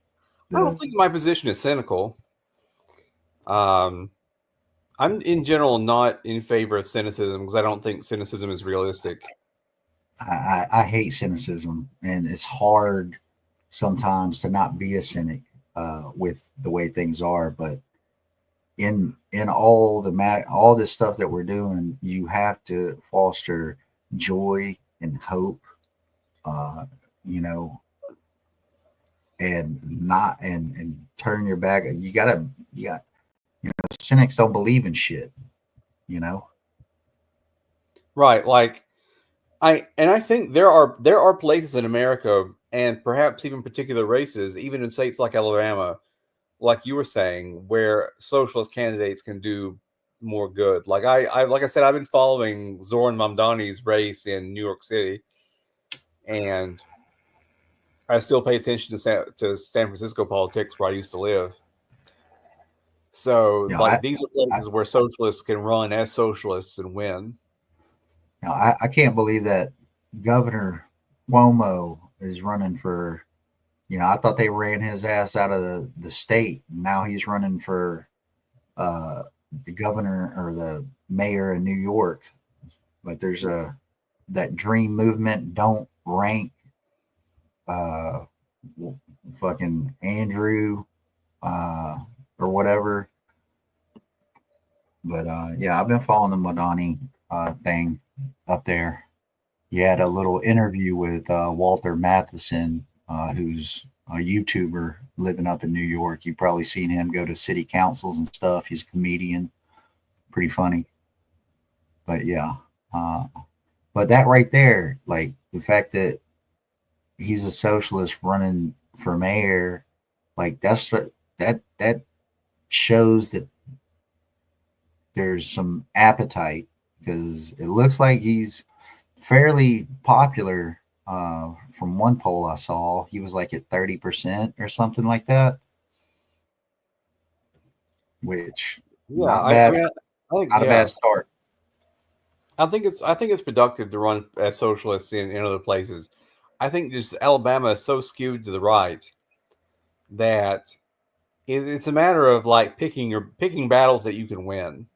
I don't think my position is cynical. I'm in general not in favor of cynicism because I don't think cynicism is realistic. I hate cynicism, and it's hard sometimes to not be a cynic with the way things are. But in all this stuff that we're doing, you have to foster joy and hope, and not and turn your back. You got cynics don't believe in shit, Right. Like I think there are places in America, and perhaps even particular races, even in states like Alabama, like you were saying, where socialist candidates can do more good. Like I said, I've been following Zoran Mamdani's race in New York City, and I still pay attention to San Francisco politics where I used to live. So, these are places where socialists can run as socialists and win. Now, I can't believe that Governor Cuomo is running for, I thought they ran his ass out of the state. Now he's running for the governor or the mayor in New York. But there's that dream movement, don't rank fucking Andrew or whatever. But yeah, I've been following the Madani thing up there. You had a little interview with Walter Matheson, who's a YouTuber living up in New York. You've probably seen him go to city councils and stuff. He's a comedian, pretty funny. But yeah, but that right there, like the fact that he's a socialist running for mayor, like that shows that there's some appetite, because it looks like he's fairly popular. From one poll I saw, he was like at 30% or something like that, which not bad. Not a bad start. I think it's productive to run as socialists in other places. I think just Alabama is so skewed to the right that it's a matter of like picking battles that you can win.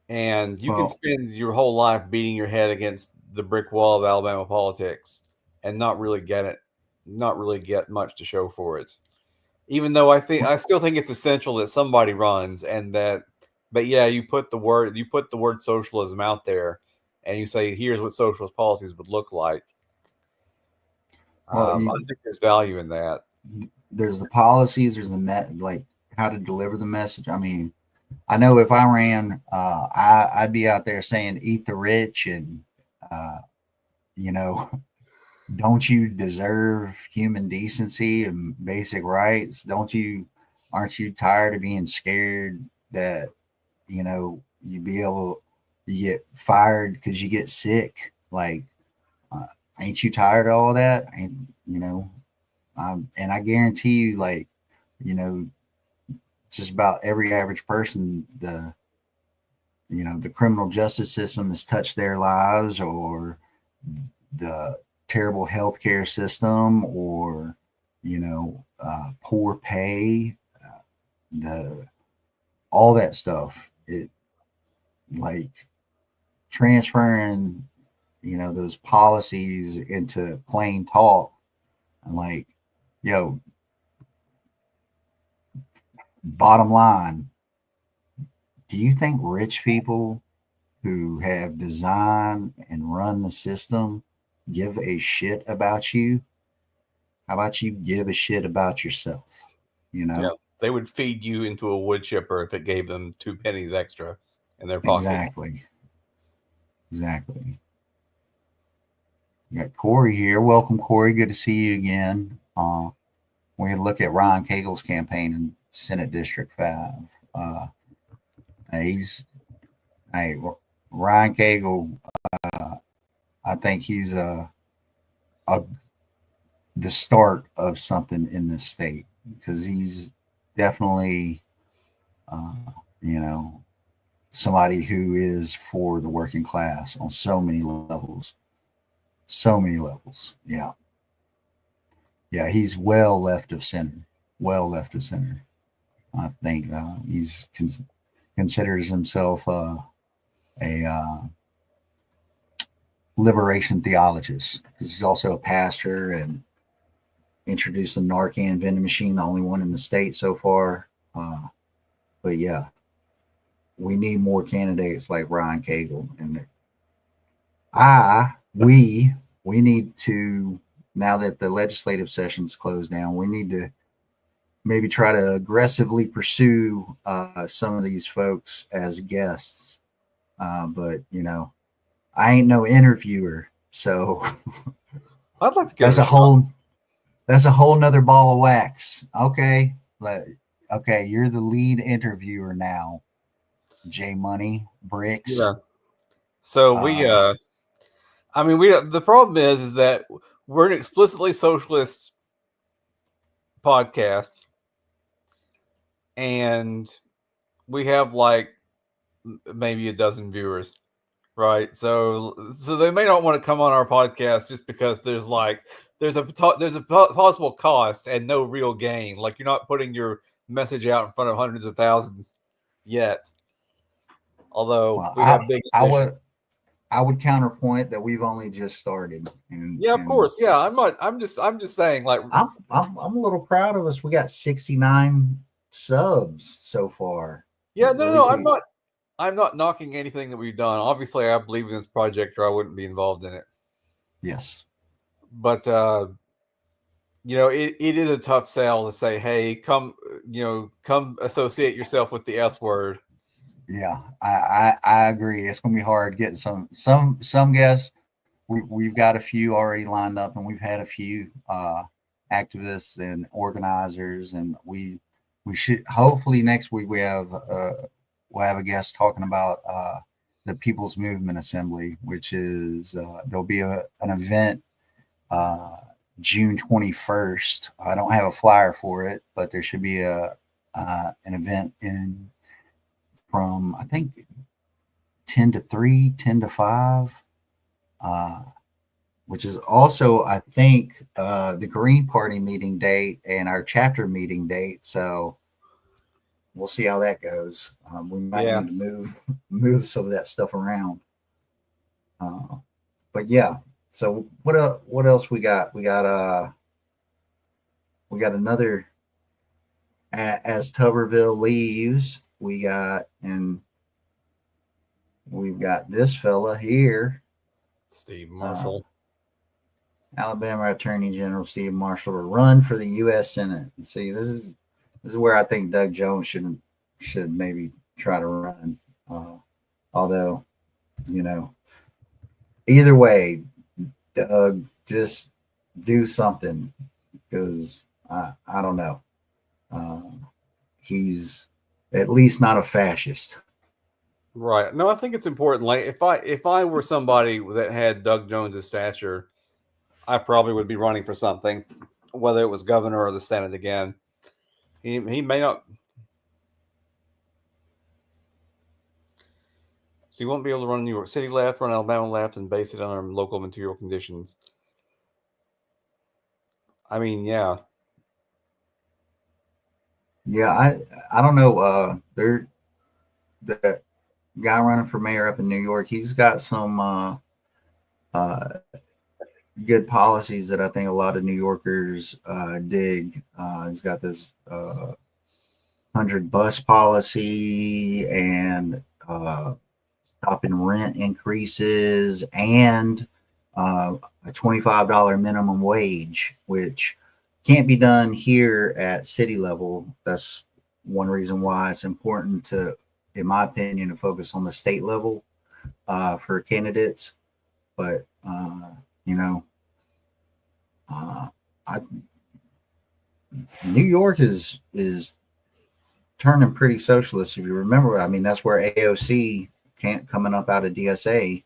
And you can spend your whole life beating your head against the brick wall of Alabama politics and not really get much to show for it. Even though I still think it's essential that somebody runs, and that, but yeah, you put the word socialism out there, and you say, here's what socialist policies would look like. I think there's value in that. There's the policies, there's the like how to deliver the message. I mean, I know if I ran, I'd be out there saying, "Eat the rich," and you know, don't you deserve human decency and basic rights? Aren't you tired of being scared that you be able to get fired because you get sick? Like, ain't you tired of all that? And and I guarantee you, like, you know, just about every average person, the criminal justice system has touched their lives, or the terrible healthcare system, or poor pay, the all that stuff. It like transferring those policies into plain talk, and like, yo, bottom line, do you think rich people who have designed and run the system give a shit about you? How about you give a shit about yourself? Yeah, they would feed you into a wood chipper if it gave them 2 pennies extra in their pocket. Exactly. We got Corey here. Welcome, Corey. Good to see you again. We look at Ryan Cagle's campaign in Senate District 5. Ryan Cagle, I think he's the start of something in this state, because he's definitely, somebody who is for the working class on so many levels. So many levels. Yeah. Yeah, he's well left of center. Well left of center. I think he's considers himself a liberation theologist. He's also a pastor and introduced the Narcan vending machine, the only one in the state so far. But yeah, we need more candidates like Ryan Cagle, and we need to, now that the legislative session's closed down, we need to maybe try to aggressively pursue some of these folks as guests. But I ain't no interviewer, so I'd like to get that's a whole nother ball of wax. Okay, okay, you're the lead interviewer now, J Money Bricks. Yeah. So the problem is that we're an explicitly socialist podcast, and we have like maybe a dozen viewers, right? So they may not want to come on our podcast just because there's a possible cost and no real gain. Like, you're not putting your message out in front of hundreds of thousands yet. Although we have big ambitions. I would counterpoint that we've only just started. Of course. Yeah, I'm just saying, like, I'm a little proud of us. We got 69 subs so far. Yeah, no, I'm not knocking anything that we've done. Obviously, I believe in this project, or I wouldn't be involved in it. Yes. But it is a tough sell to say, hey, come associate yourself with the S word. Yeah, I agree. It's going to be hard getting some guests. We've got a few already lined up, and we've had a few activists and organizers, and we should hopefully next week we'll have a guest talking about the People's Movement Assembly, which is there'll be an event June 21st. I don't have a flyer for it, but there should be an event from, I think, 10 to 3, 10 to 5. which is also, I think, the Green Party meeting date and our chapter meeting date. So we'll see how that goes. We might Yeah. need to move some of that stuff around. But yeah. So what else we got? We got another as Tuberville leaves. We've got this fella here, Steve Marshall. Alabama Attorney General Steve Marshall, to run for the U.S. Senate. And see, this is where I think Doug Jones should maybe try to run. Although, either way, Doug, just do something, because I don't know. He's at least not a fascist. Right. No, I think it's important. Like if I were somebody that had Doug Jones's stature, I probably would be running for something, whether it was governor or the Senate again. He may not. So you won't be able to run New York City left, run Alabama left, and base it on our local material conditions. I mean, yeah. Yeah, I don't know. The guy running for mayor up in New York, he's got some good policies that I think a lot of New Yorkers dig. He's got this 100 bus policy, and stopping rent increases, and a $25 minimum wage, which can't be done here at city level. That's one reason why it's important to, in my opinion, to focus on the state level for candidates. But you know, I, New York is turning pretty socialist. If you remember, I mean, that's where AOC can't coming up out of DSA.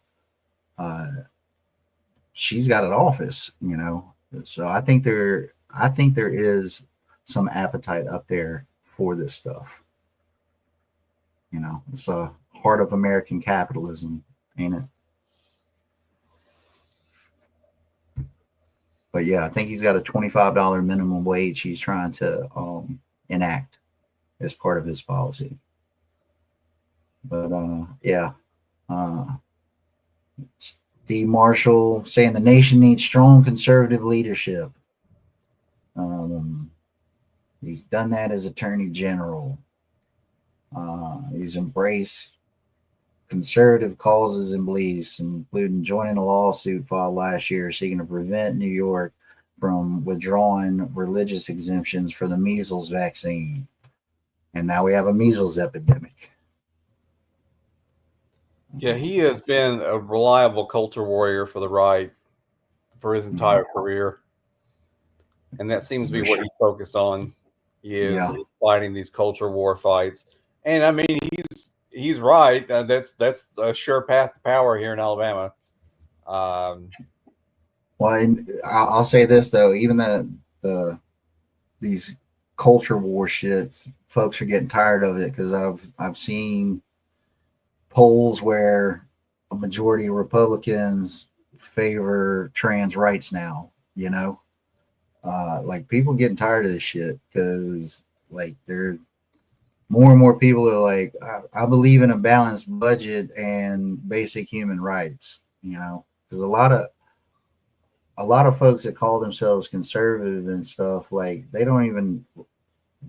She's got an office, So I think there is some appetite up there for this stuff. It's a heart of American capitalism, ain't it? But yeah, I think he's got a $25 minimum wage he's trying to enact as part of his policy. But yeah, Steve Marshall saying the nation needs strong conservative leadership. He's done that as Attorney General. He's embraced conservative causes and beliefs, including joining a lawsuit filed last year seeking to prevent New York from withdrawing religious exemptions for the measles vaccine. And now we have a measles epidemic. Yeah, he has been a reliable culture warrior for the right for his entire career. And that seems to be what he's focused on, is fighting these culture war fights. And I mean, he's right. That's a sure path to power here in Alabama. Well, I'll say this though, even these culture war shits, folks are getting tired of it, because I've seen polls where a majority of Republicans favor trans rights now. Like, people getting tired of this shit, because like they're more and more people are like, I believe in a balanced budget and basic human rights. Because a lot of folks that call themselves conservative and stuff, like, they don't even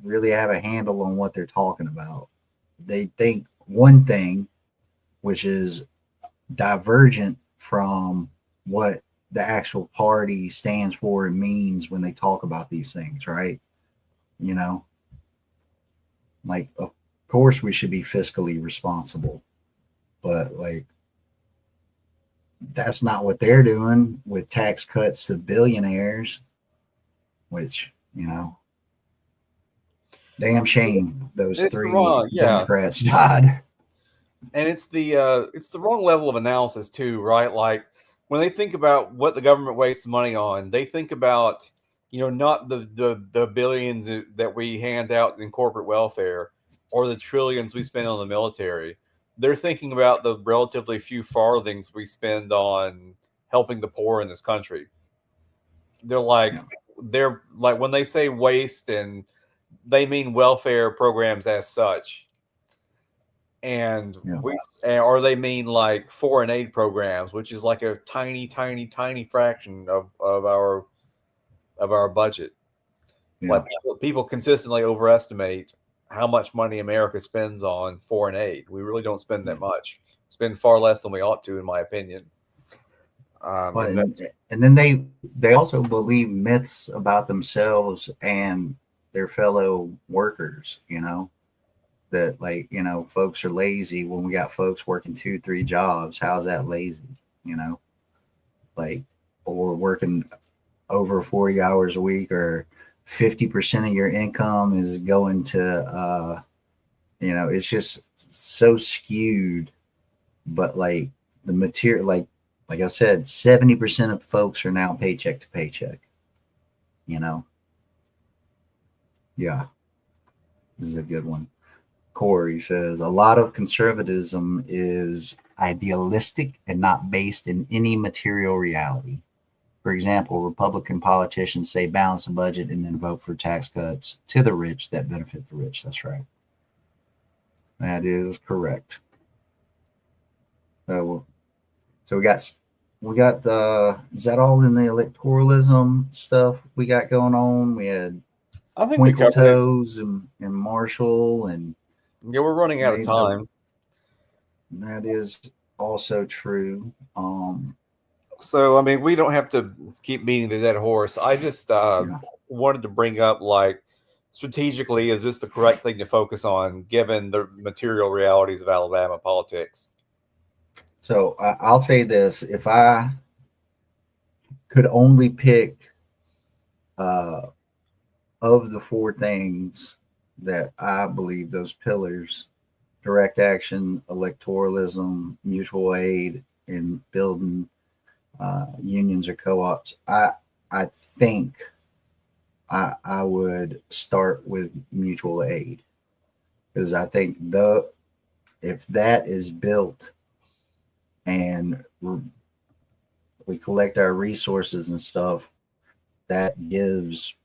really have a handle on what they're talking about. They think one thing, which is divergent from what the actual party stands for and means when they talk about these things, right? Like, of course we should be fiscally responsible, but like, that's not what they're doing with tax cuts to billionaires, which, damn shame those three Democrats died. And it's the wrong level of analysis too, right? Like, when they think about what the government wastes money on, they think about, not the billions that we hand out in corporate welfare, or the trillions we spend on the military. They're thinking about the relatively few farthings we spend on helping the poor in this country. They're like when they say waste, and they mean welfare programs as such. And or they mean like foreign aid programs, which is like a tiny fraction of our budget. Like people consistently overestimate how much money America spends on foreign aid. We really don't spend that much. Spend far less than we ought to, in my opinion. And then they also believe myths about themselves and their fellow workers, that, like, folks are lazy when we got folks working 2-3 jobs. How's that lazy? Like, or working over 40 hours a week, or 50% of your income is going to, it's just so skewed. But like the material, like I said, 70% of folks are now paycheck to paycheck. Yeah, this is a good one. Corey says a lot of conservatism is idealistic and not based in any material reality. For example, Republican politicians say balance the budget and then vote for tax cuts to the rich that benefit the rich. That's right. That is correct. So we got is that all in the electoralism stuff we got going on? We had I think Twinkle Toes and Marshall, and we're running out of time. That is also true. So, I mean, we don't have to keep beating the dead horse. I just wanted to bring up, like, strategically, is this the correct thing to focus on given the material realities of Alabama politics? So I'll say this: if I could only pick of the 4 things that I believe, those pillars: direct action, electoralism, mutual aid, and building unions or co-ops, I think I would start with mutual aid, because I think if that is built and we collect our resources and stuff, that gives,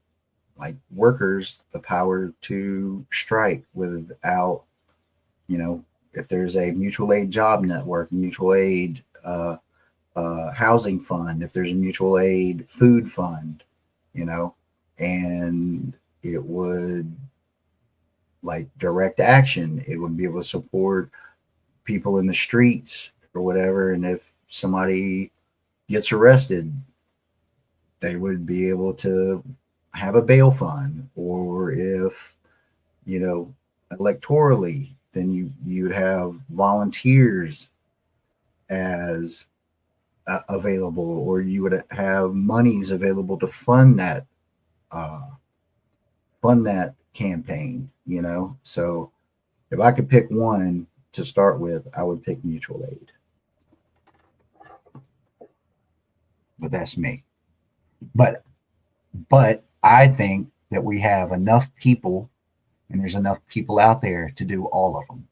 like, workers the power to strike without, if there's a mutual aid job network, mutual aid housing fund, if there's a mutual aid food fund, and it would, like, direct action, it would be able to support people in the streets or whatever. And if somebody gets arrested, they would be able to have a bail fund. Or if, electorally, then you'd have volunteers as available, or you would have monies available to fund that campaign. So if I could pick one to start with, I would pick mutual aid. But that's me. But I think that we have enough people, and there's enough people out there to do all of them.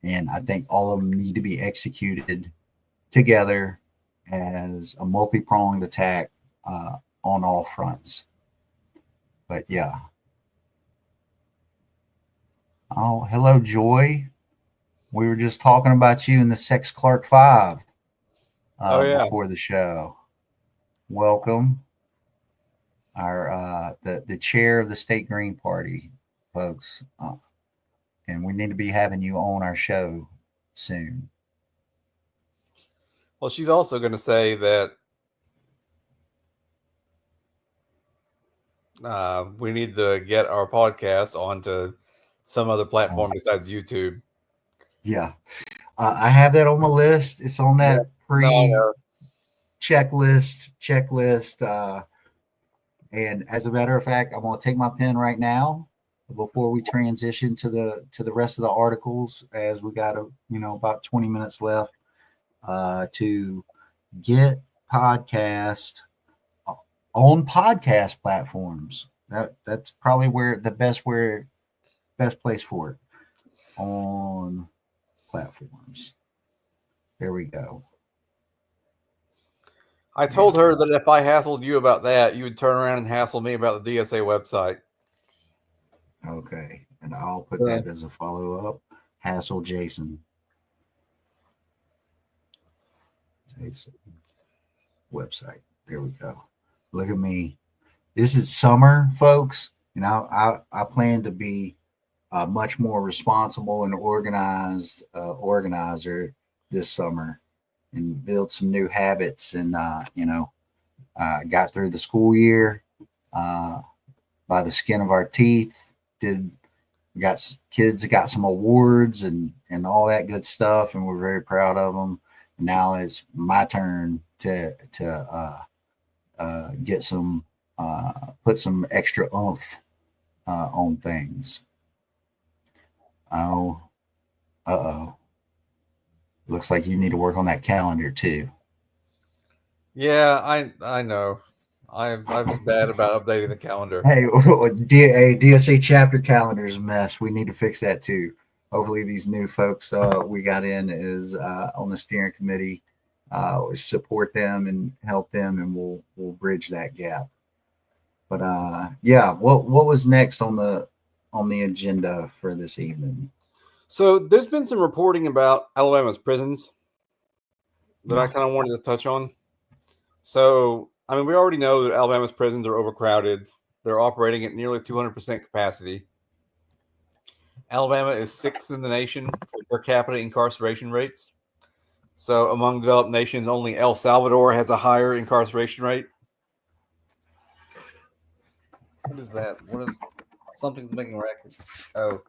And I think all of them need to be executed together as a multi-pronged attack on all fronts. But yeah. Oh, hello, Joy. We were just talking about you in the Sex Clark 5 before the show. Welcome. Our the chair of the State Green Party, folks. And we need to be having you on our show soon. Well, she's also going to say that we need to get our podcast onto some other platform besides YouTube. Yeah. I have that on my list. It's on that checklist. And as a matter of fact, I'm going to take my pen right now before we transition to the rest of the articles, as we got about 20 minutes left, to get podcast on podcast platforms. That's probably where the best place for it, on platforms. There we go. I told her that if I hassled you about that, you would turn around and hassle me about the DSA website. Okay, and I'll put that as a follow-up. Hassle Jason. Jason website. There we go. Look at me. This is summer, folks, and I plan to be a much more responsible and organized organizer this summer, and build some new habits. And got through the school year uh, by the skin of our teeth. Got kids got some awards and all that good stuff, and we're very proud of them. Now it's my turn to get some put some extra oomph on things. Oh, oh. Looks like you need to work on that calendar too. Yeah, I know. I'm bad about updating the calendar. Hey, DSA chapter calendar is a mess. We need to fix that too. Hopefully, these new folks we got in is on the steering committee. Support them and help them, and we'll bridge that gap. But yeah, what was next on the agenda for this evening? So there's been some reporting about Alabama's prisons that I kind of wanted to touch on. So, I mean, we already know that Alabama's prisons are overcrowded. They're operating at nearly 200% capacity. Alabama is sixth in the nation for per capita incarceration rates. So, among developed nations, only El Salvador has a higher incarceration rate. What is that? What is something's making a racket? Oh.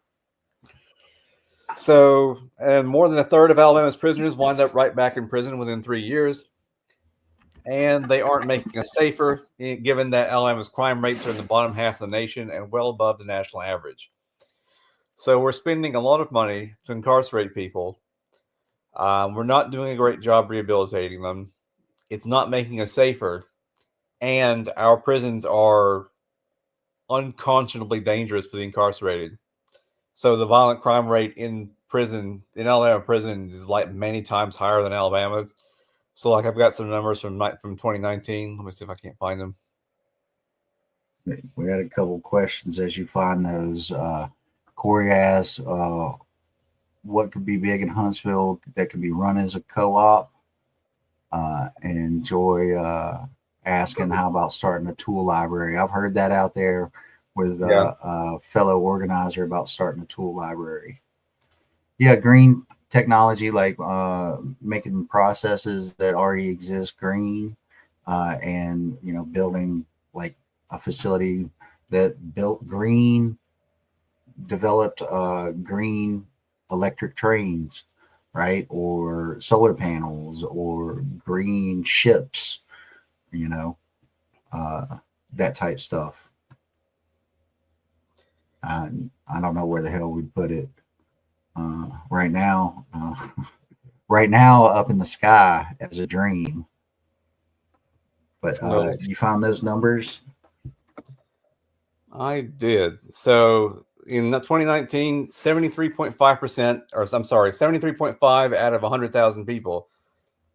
So, and more than a third of Alabama's prisoners wind up right back in prison within 3 years. And they aren't making us safer, given that Alabama's crime rates are in the bottom half of the nation and well above the national average. So we're spending a lot of money to incarcerate people. We're not doing a great job rehabilitating them. It's not making us safer. And our prisons are unconscionably dangerous for the incarcerated. So the violent crime rate in Alabama prison is like many times higher than Alabama's. So like I've got some numbers from 2019. Let me see if I can't find them. We had a couple questions as you find those. Corey asked, what could be big in Huntsville that could be run as a co-op? And Joy asking, how about starting a tool library? I've heard that out there with a fellow organizer about starting a tool library. Yeah, green technology, like making processes that already exist green, and building like a facility that built green, developed green electric trains, right? Or solar panels or green ships, that type stuff. I don't know where the hell we'd put it right now. Right now, up in the sky as a dream. But you found those numbers? I did. So in 2019, 73.5%, or I'm sorry, 73.5 out of 100,000 people.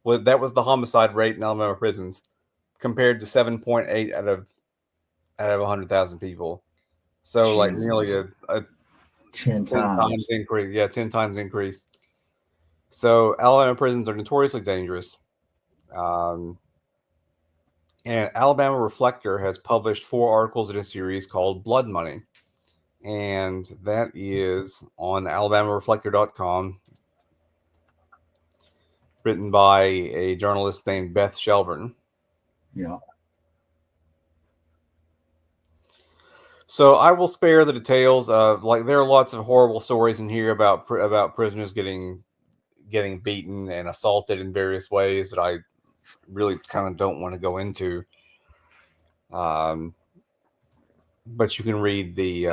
That was the homicide rate in Alabama prisons, compared to 7.8 out of 100,000 people. So Jesus. Like nearly a 10 times increase. Yeah, 10 times increase. So Alabama prisons are notoriously dangerous. And Alabama Reflector has published 4 articles in a series called Blood Money. And that is on alabamareflector.com, written by a journalist named Beth Shelburne. Yeah. So I will spare the details of, like, there are lots of horrible stories in here about prisoners getting beaten and assaulted in various ways that I really kind of don't want to go into. But you can read the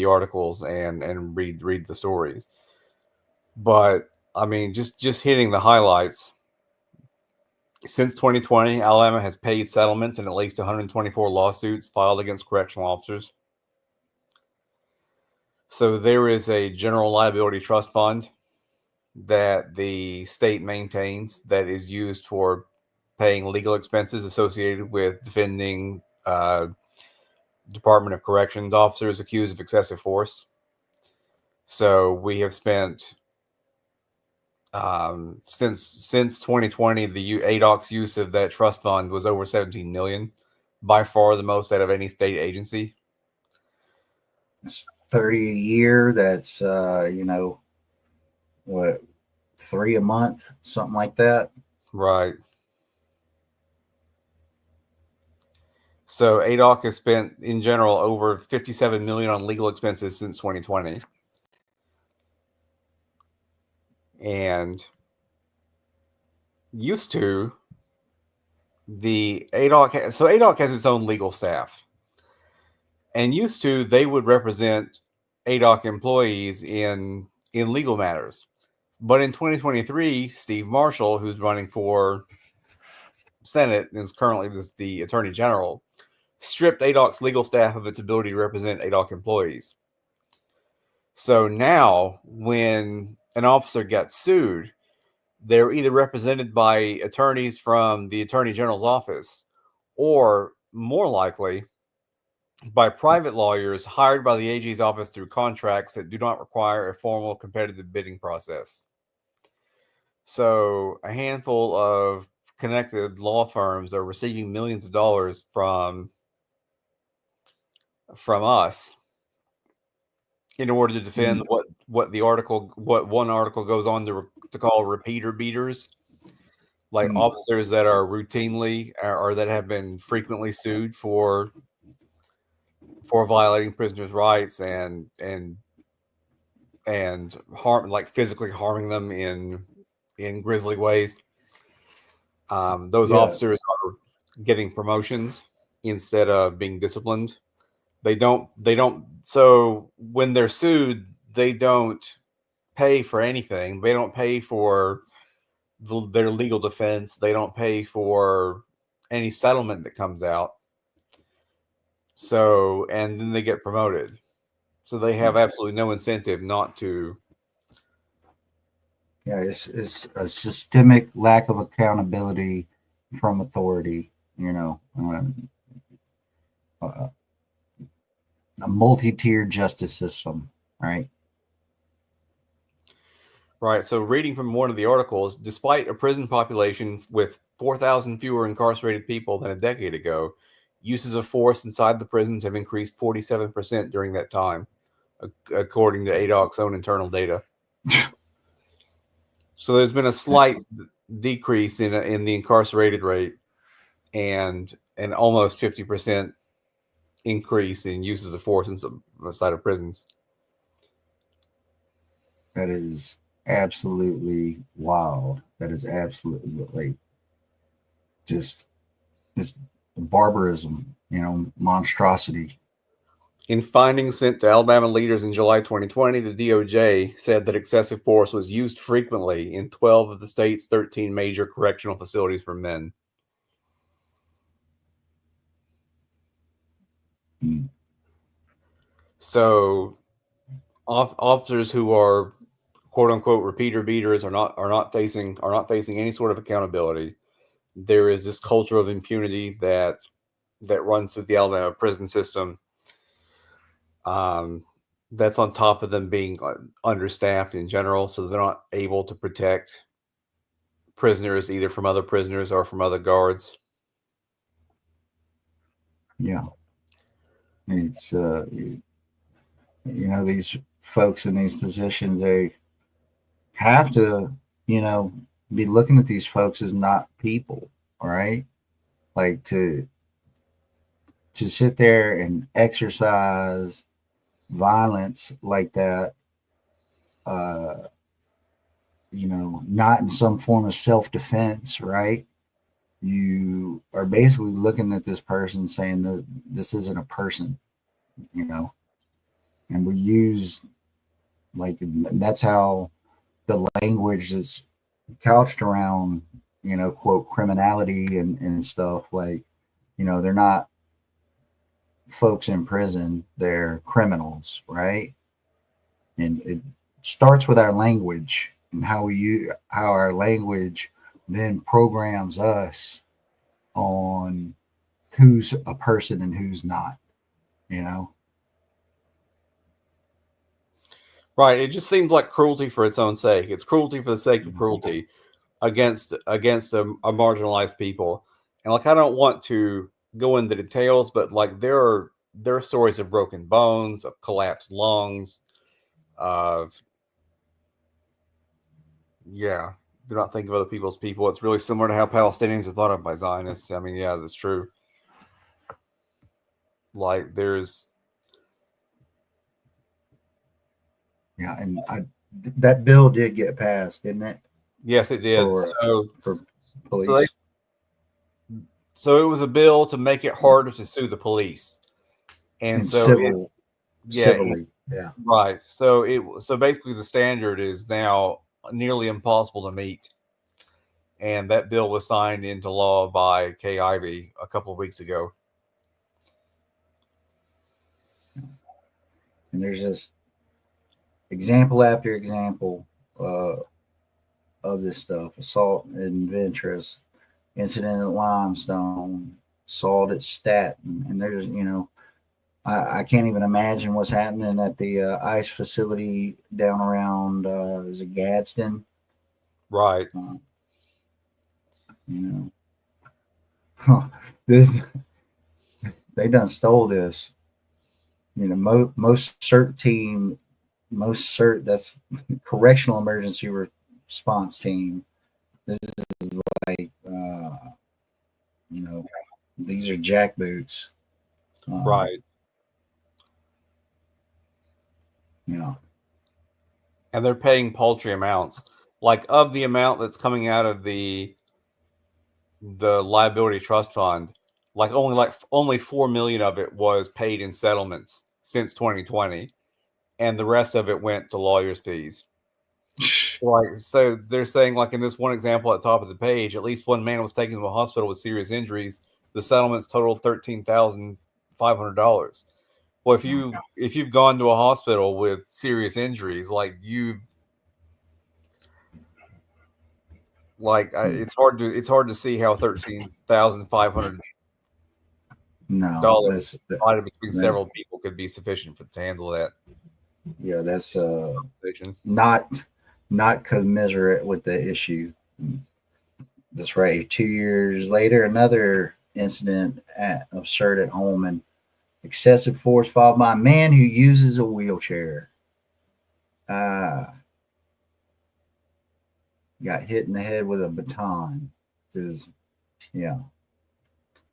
articles and read the stories. But I mean, just hitting the highlights. Since 2020, Alabama has paid settlements in at least 124 lawsuits filed against correctional officers. So there is a general liability trust fund that the state maintains that is used for paying legal expenses associated with defending Department of Corrections officers accused of excessive force. So we have spent since 2020, the ADOC's use of that trust fund was over 17 million, by far the most out of any state agency. It's 30 a year. That's what, 3 a month, something like that. Right. So ADOC has spent in general over 57 million on legal expenses since 2020. And used to, the ADOC, so ADOC has its own legal staff. And used to, they would represent ADOC employees in legal matters. But in 2023, Steve Marshall, who's running for Senate and is currently the Attorney General, stripped ADOC's legal staff of its ability to represent ADOC employees. So now, when an officer gets sued, they're either represented by attorneys from the Attorney General's office, or more likely, by private lawyers hired by the AG's office through contracts that do not require a formal competitive bidding process. So a handful of connected law firms are receiving millions of dollars from us in order to defend what one article goes on to call repeater beaters, like officers that are routinely or that have been frequently sued for violating prisoners' rights and harm, like physically harming them in grisly ways. Those officers are getting promotions instead of being disciplined. They don't. So when they're sued, they don't pay for anything. They don't pay for their legal defense. They don't pay for any settlement that comes out. So, and then they get promoted. So they have absolutely no incentive not to. Yeah, it's a systemic lack of accountability from authority, a multi-tiered justice system, right? Right. So reading from one of the articles, despite a prison population with 4,000 fewer incarcerated people than a decade ago, uses of force inside the prisons have increased 47% during that time, according to ADOC's own internal data. So there's been a slight decrease in the incarcerated rate and an almost 50% increase in uses of force inside of prisons. That is absolutely wild. That is absolutely just this barbarism, monstrosity. In findings sent to Alabama leaders in July 2020, the DOJ said that excessive force was used frequently in 12 of the state's 13 major correctional facilities for men. So officers who are quote unquote repeater beaters are not facing any sort of accountability. There is this culture of impunity that runs through the Alabama prison system. That's on top of them being understaffed in general, so they're not able to protect prisoners either from other prisoners or from other guards. Yeah, it's these folks in these positions, they have to be looking at these folks as not people, all right? Like to sit there and exercise violence like that, not in some form of self-defense, right? You are basically looking at this person saying that this isn't a person, and we use, like, that's how the language is couched around, quote, criminality and stuff. Like, they're not folks in prison, they're criminals, right? And it starts with our language and how our language then programs us on who's a person and who's not, you know? Right. It just seems like cruelty for its own sake. It's cruelty for the sake of cruelty against a marginalized people. And like I don't want to go into details, but like there are stories of broken bones, of collapsed lungs, of do not think of other people's people. It's really similar to how Palestinians are thought of by Zionists. I mean, yeah, that's true. Like there's and that bill did get passed, didn't it? Yes, it did. For police. police. So it was a bill to make it harder to sue the police, and so civilly, yeah, right. So basically, the standard is now nearly impossible to meet, and that bill was signed into law by Kay Ivey a couple of weeks ago. And there's just example after example of this stuff: assault in Ventress, incident at Limestone, assault at Staten, and there's I can't even imagine what's happening at the ICE facility down around is it Gadsden? Right. This they done stole this. Most CERT team, that's correctional emergency response team. This is like these are jackboots. Right. Yeah. And they're paying paltry amounts. Like of the amount that's coming out of the liability trust fund, only 4 million of it was paid in settlements since 2020, and the rest of it went to lawyers' fees. Like, so they're saying, like in this one example at the top of the page, at least one man was taken to a hospital with serious injuries. The settlements totaled $13,500. Well, if you've gone to a hospital with serious injuries, it's hard to see how $13,500 divided between several people could be sufficient to handle that. Yeah, that's not commensurate with the issue. That's right. 2 years later, another incident absurd at home and excessive force followed by a man who uses a wheelchair. Got hit in the head with a baton.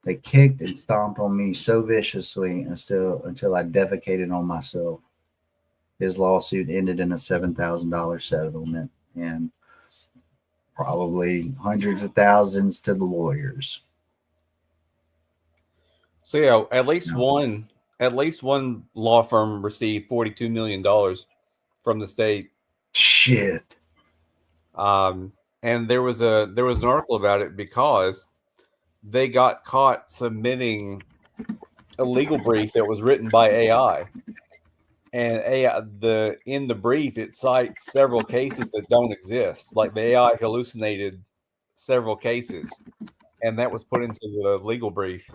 They kicked and stomped on me so viciously until I defecated on myself. His lawsuit ended in a $7,000 settlement and probably hundreds of thousands to the lawyers. So yeah, at least one law firm received $42 million from the state. Shit. And there was an article about it because they got caught submitting a legal brief that was written by AI. And in the brief, it cites several cases that don't exist. Like the AI hallucinated several cases, and that was put into the legal brief.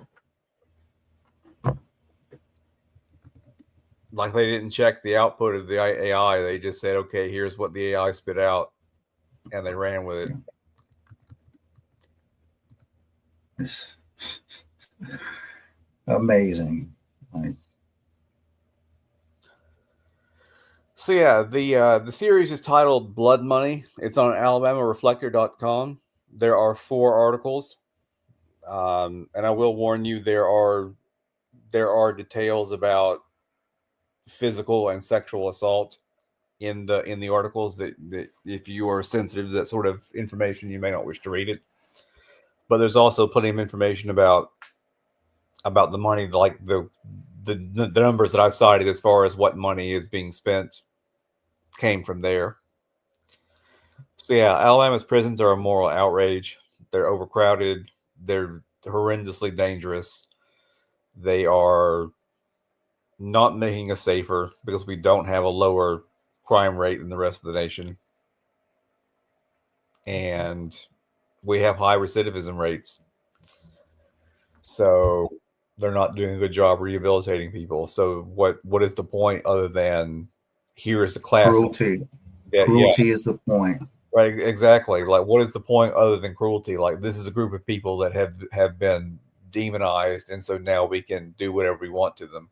Like they didn't check the output of the AI. They just said, okay, here's what the AI spit out, and they ran with it. It's amazing. So yeah, the series is titled Blood Money. It's on AlabamaReflector.com. There are 4 articles, and I will warn you there are details about physical and sexual assault in the articles that if you are sensitive to that sort of information, you may not wish to read it. But there's also plenty of information about the money, like the numbers that I've cited as far as what money is being spent came from there. So yeah, Alabama's prisons are a moral outrage. They're overcrowded. They're horrendously dangerous. They are not making us safer because we don't have a lower crime rate than the rest of the nation. And we have high recidivism rates. So they're not doing a good job rehabilitating people. So what is the point other than here is the class? Cruelty. Yeah, Cruelty is the point. right, exactly. Like, what is the point other than cruelty? Like, this is a group of people that have been demonized, and so now we can do whatever we want to them.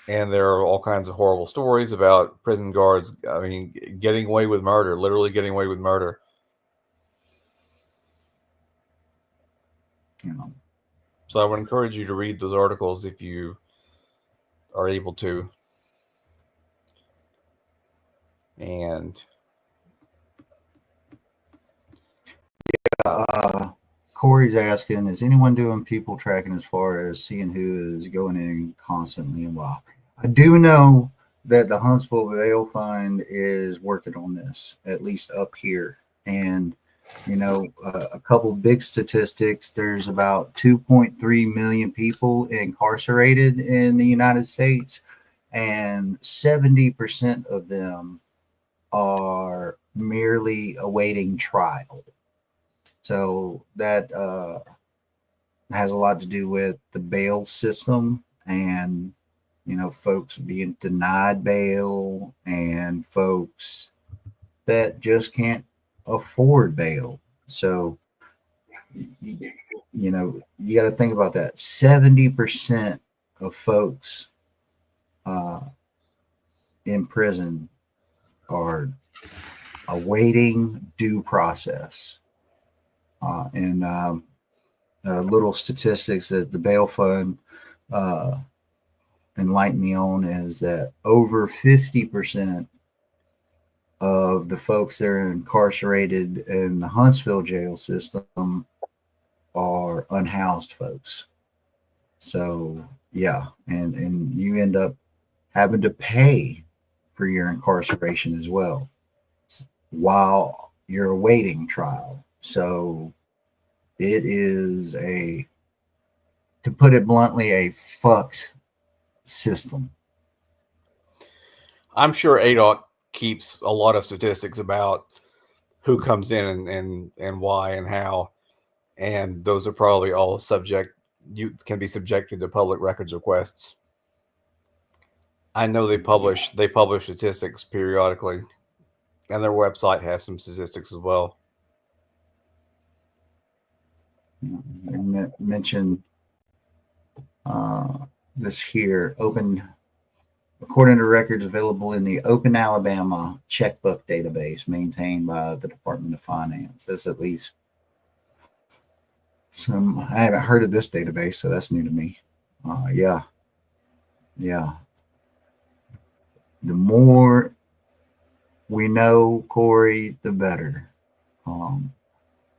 And there are all kinds of horrible stories about prison guards. I mean, getting away with murder, literally getting away with murder. You know. So I would encourage you to read those articles if you are able to. And Corey's asking, is anyone doing people tracking as far as seeing who is going in constantly and why? I do know that the Huntsville Bail Fund is working on this, at least up here. And, you know, a couple big statistics, there's about 2.3 million people incarcerated in the United States, and 70% of them are merely awaiting trial. So that has a lot to do with the bail system and, you know, folks being denied bail and folks that just can't afford bail. So, you know, you got to think about that. 70% of folks uh, in prison are awaiting due process. And little statistics that the bail fund uh, enlightened me on is that over 50% of the folks that are incarcerated in the Huntsville jail system are unhoused folks. So yeah, and you end up having to pay for your incarceration as well while you're awaiting trial. So it is a, to put it bluntly, a fucked system. I'm sure ADOC keeps a lot of statistics about who comes in and why and how, and those are probably all subject, you can be subjected to public records requests. I know they publish statistics periodically, and their website has some statistics as well. Mention this here, open, according to records available in the Open Alabama checkbook database maintained by the Department of Finance. That's at least some, I haven't heard of this database, so that's new to me. Yeah. The more we know, Corey, the better.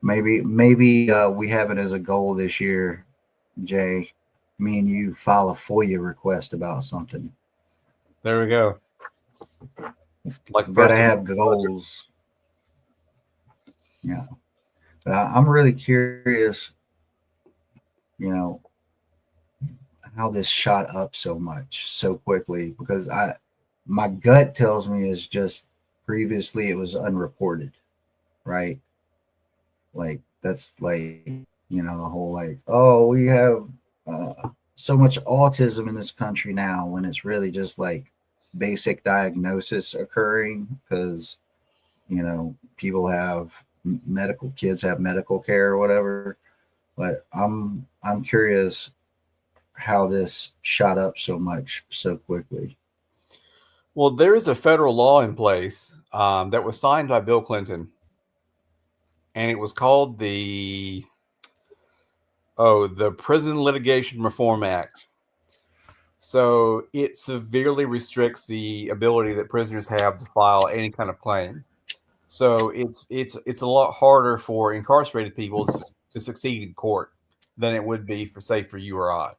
Maybe we have it as a goal this year, Jay. Me and you file a FOIA request about something. There we go. Like we gotta have goals. Yeah, but I'm really curious, you know, how this shot up so much so quickly, because my gut tells me is just previously it was unreported, right? Like that's like, you know, the whole like, oh, we have so much autism in this country now, when it's really just like basic diagnosis occurring because, you know, people have kids have medical care or whatever. But I'm curious how this shot up so much so quickly. Well, there is a federal law in place that was signed by Bill Clinton, and it was called the Prison Litigation Reform Act. So it severely restricts the ability that prisoners have to file any kind of claim. So it's a lot harder for incarcerated people to succeed in court than it would be for you or I.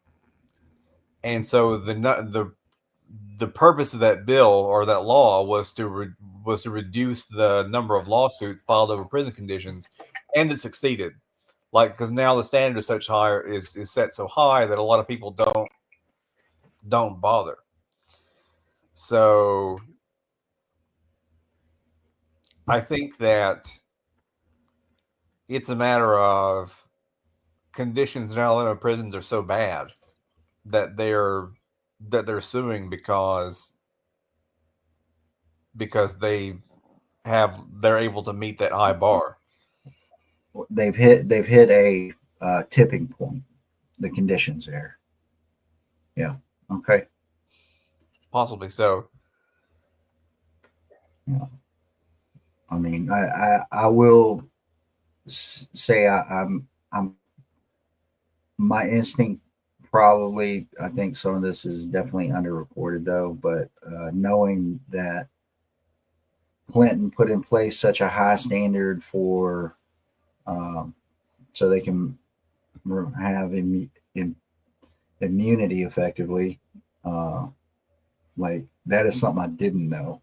And so the purpose of that bill or that law was to reduce the number of lawsuits filed over prison conditions, and it succeeded. Like, because now the standard is such high is set so high that a lot of people don't bother. So I think that it's a matter of conditions in Alabama prisons are so bad that they're suing because they're able to meet that high bar. They've hit a tipping point. The conditions there. Yeah. Okay. Possibly so. Yeah. I mean, I will say I'm my instinct probably, I think some of this is definitely underreported though, but knowing that Clinton put in place such a high standard for so they can have immunity effectively, like that is something I didn't know.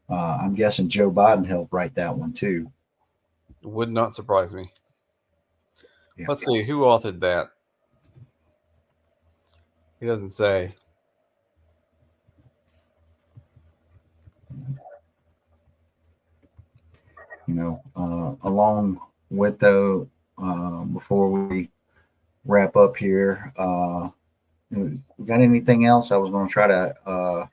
I'm guessing Joe Biden helped write that one too. Would not surprise me. Yeah. Let's see who authored that. He doesn't say. You know, along with though, before we wrap up here, got anything else? I was going to try to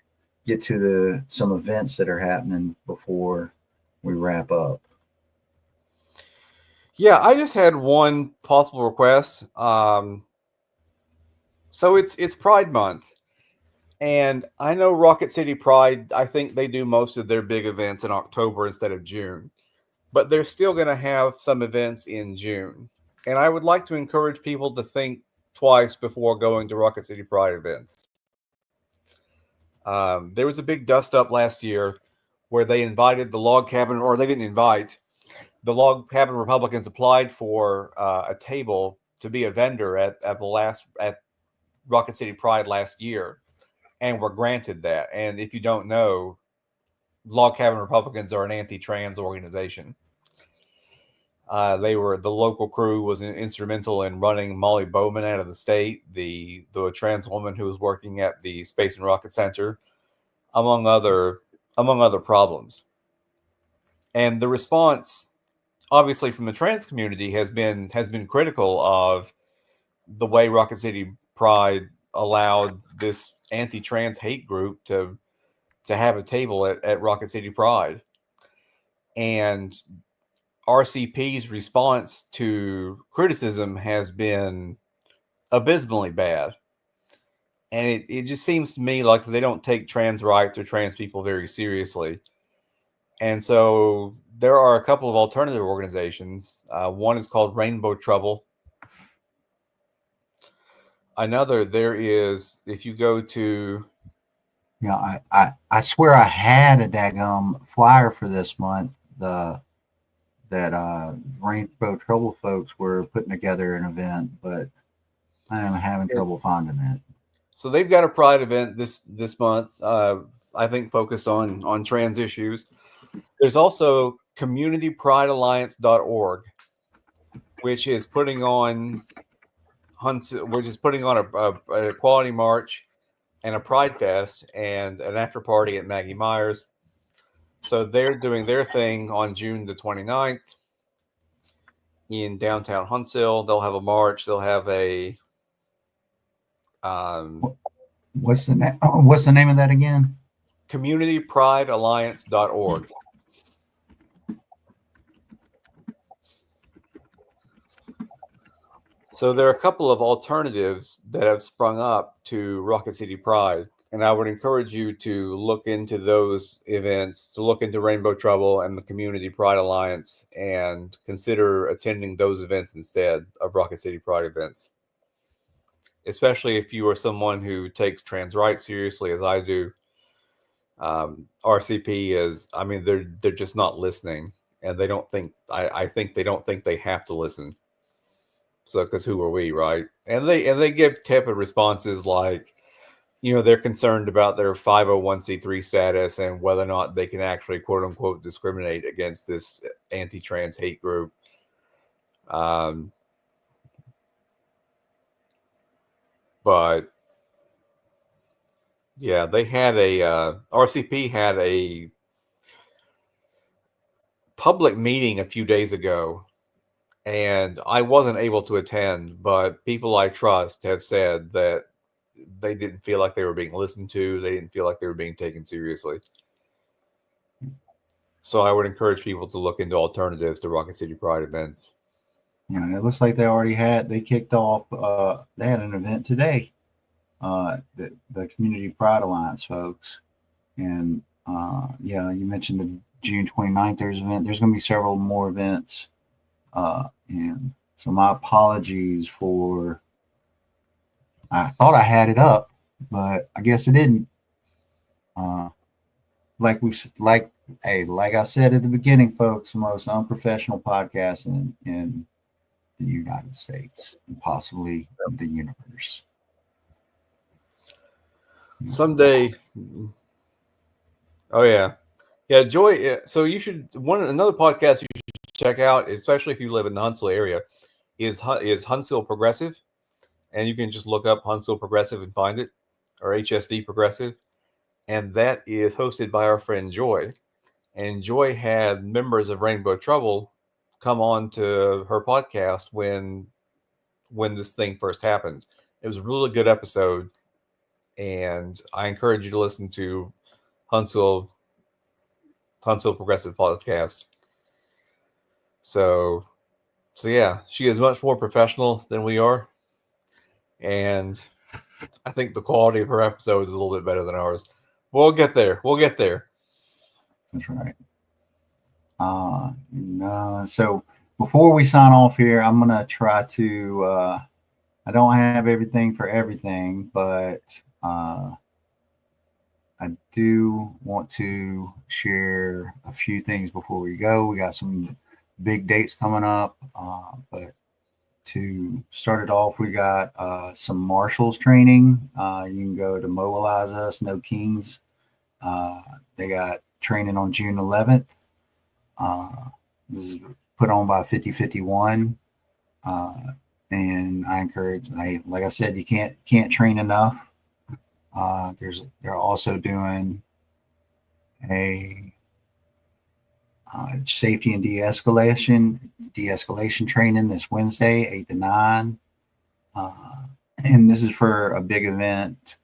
get to some events that are happening before we wrap up. Yeah, I just had one possible request. So it's Pride Month, and I know Rocket City Pride, I think they do most of their big events in October instead of June, but they're still going to have some events in June. And I would like to encourage people to think twice before going to Rocket City Pride events. There was a big dust up last year where they invited the log cabin, or they didn't invite, the log cabin Republicans applied for a table to be a vendor at Rocket City Pride last year, and were granted that. And if you don't know, log cabin Republicans are an anti-trans organization. The local crew was instrumental in running Molly Bowman out of the state, the trans woman who was working at the Space and Rocket Center, among other problems. And the response, obviously, from the trans community has been critical of the way Rocket City Pride allowed this anti-trans hate group to have a table at Rocket City Pride. And RCP's response to criticism has been abysmally bad. And it just seems to me like they don't take trans rights or trans people very seriously. And so there are a couple of alternative organizations. One is called Rainbow Trouble. Another, there is, if you go to... Yeah, I swear I had a daggum flyer for this month. That Rainbow Trouble folks were putting together an event, but I am having trouble finding it. So they've got a Pride event this month, I think focused on trans issues. There's also communitypridealliance.org, which is putting on a equality march and a Pride Fest and an after party at Maggie Myers. So they're doing their thing on June the 29th in downtown Huntsville. They'll have a march. They'll have a what's the name of that again? communitypridealliance.org. So there are a couple of alternatives that have sprung up to Rocket City Pride, and I would encourage you to look into those events, to look into Rainbow Trouble and the Community Pride Alliance, and consider attending those events instead of Rocket City Pride events. Especially if you are someone who takes trans rights seriously, as I do. RCP is, I mean, they're just not listening, and they don't think, I think they don't think they have to listen. So, because who are we, right? And they give tepid responses like, they're concerned about their 501c3 status and whether or not they can actually, quote unquote, discriminate against this anti-trans hate group. But yeah, they had RCP had a public meeting a few days ago, and I wasn't able to attend, but people I trust have said that they didn't feel like they were being listened to. They didn't feel like they were being taken seriously. So I would encourage people to look into alternatives to Rocket City Pride events. And it looks like they kicked off, they had an event today, the Community Pride Alliance folks. And yeah, you mentioned the June 29th, there's an event. There's going to be several more events. And so my apologies for, I thought I had it up, but I guess it didn't. Like like I said at the beginning, folks, the most unprofessional podcast in the United States and possibly the universe. Someday. Oh yeah. Yeah, Joy. So you should another podcast you should check out, especially if you live in the Huntsville area, is Huntsville Progressive, and you can just look up Huntsville Progressive and find it, or HSD Progressive, and that is hosted by our friend Joy. And Joy had members of Rainbow Trouble come on to her podcast when this thing first happened. It was a really good episode, and I encourage you to listen to Huntsville Progressive Podcast. So yeah, she is much more professional than we are, and I think the quality of her episodes is a little bit better than ours. We'll get there. That's right. So before we sign off here, I'm gonna try to. I don't have everything for everything, but I do want to share a few things before we go. We got some big dates coming up, but to start it off, we got some marshals training. You can go to Mobilize Us, No Kings. They got training on June 11th. This is put on by 5051. And I encourage, like I said, you can't train enough. They're also doing a safety and de-escalation training this Wednesday, 8 to 9. And this is for a big event,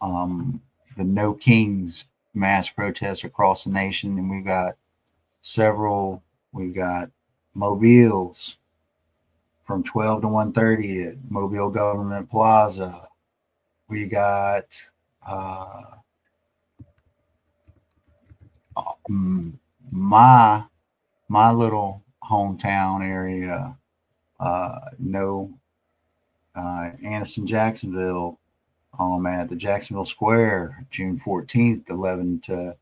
the No Kings mass protest across the nation. And we've got mobiles from 12 to 1:30 at Mobile Government Plaza. We got my little hometown area, Anniston, Jacksonville, at the Jacksonville Square, June 14th, 11 to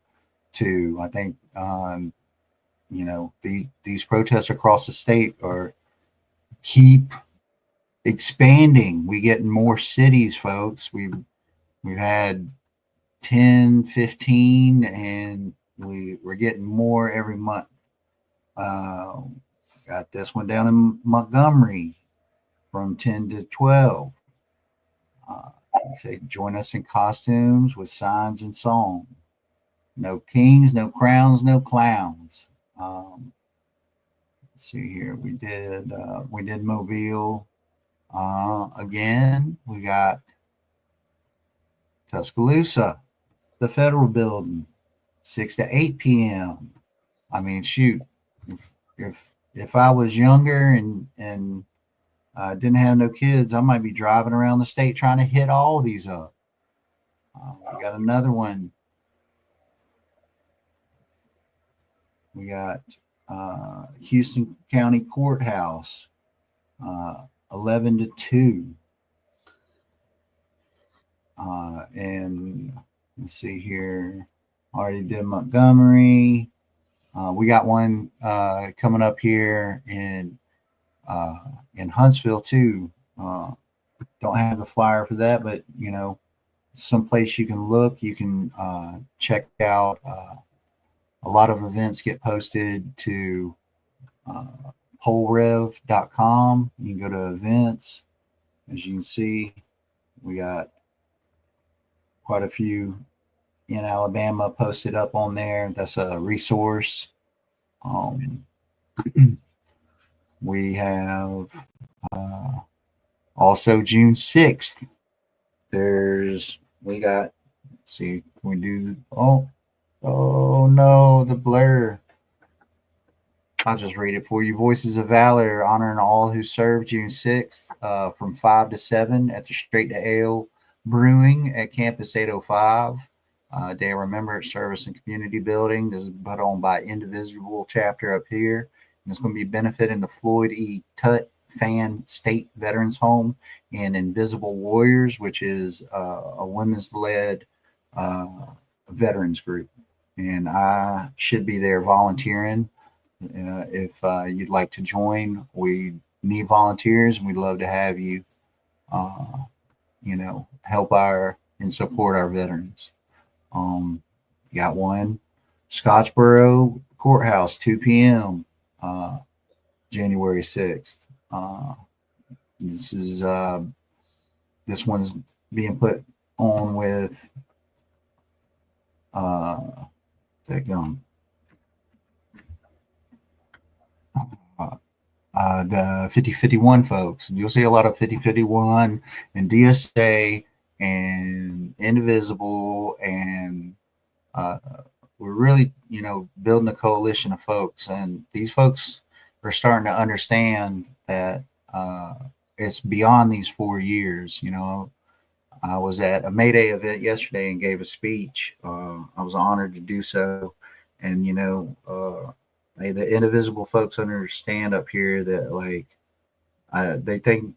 2. I think, these protests across the state keep expanding. We get in more cities, folks. We've had 10, 15, and we're getting more every month. Got this one down in Montgomery from 10 to 12. Say, join us in costumes with signs and song. No kings, no crowns, no clowns. Let's see here. We did Mobile. Again, we got Tuscaloosa, the Federal Building, 6 to 8 p.m. I mean, shoot, if I was younger and didn't have no kids, I might be driving around the state trying to hit all these up. We got another one. We got Houston County Courthouse, 11 to 2. And let's see here. Already did Montgomery. We got one coming up here in Huntsville too. Don't have the flyer for that, but someplace you can look. You can check out. A lot of events get posted to polrev.com. You can go to events. As you can see, we got quite a few in Alabama posted up on there. That's a resource. We have also June 6th. We got, see, we do, oh no, the blur. I'll just read it for you. Voices of Valor, honoring all who served June 6th from 5 to 7 at the Straight to Ale Brewing at Campus 805. Day of Remembrance Service and Community Building. This is put on by Indivisible chapter up here. And it's going to be benefiting the Floyd E. Tutt Fan State Veterans Home and Invisible Warriors, which is a women's led veterans group. And I should be there volunteering. If you'd like to join, we need volunteers and we'd love to have you, help and support our veterans. Got one, Scottsboro Courthouse, 2 p.m., January 6th. This one's being put on with the 5051 folks. You'll see a lot of 5051 and DSA and Indivisible, and we're really, building a coalition of folks. And these folks are starting to understand that it's beyond these 4 years. I was at a May Day event yesterday and gave a speech. I was honored to do so. And, the Indivisible folks understand up here that, they think,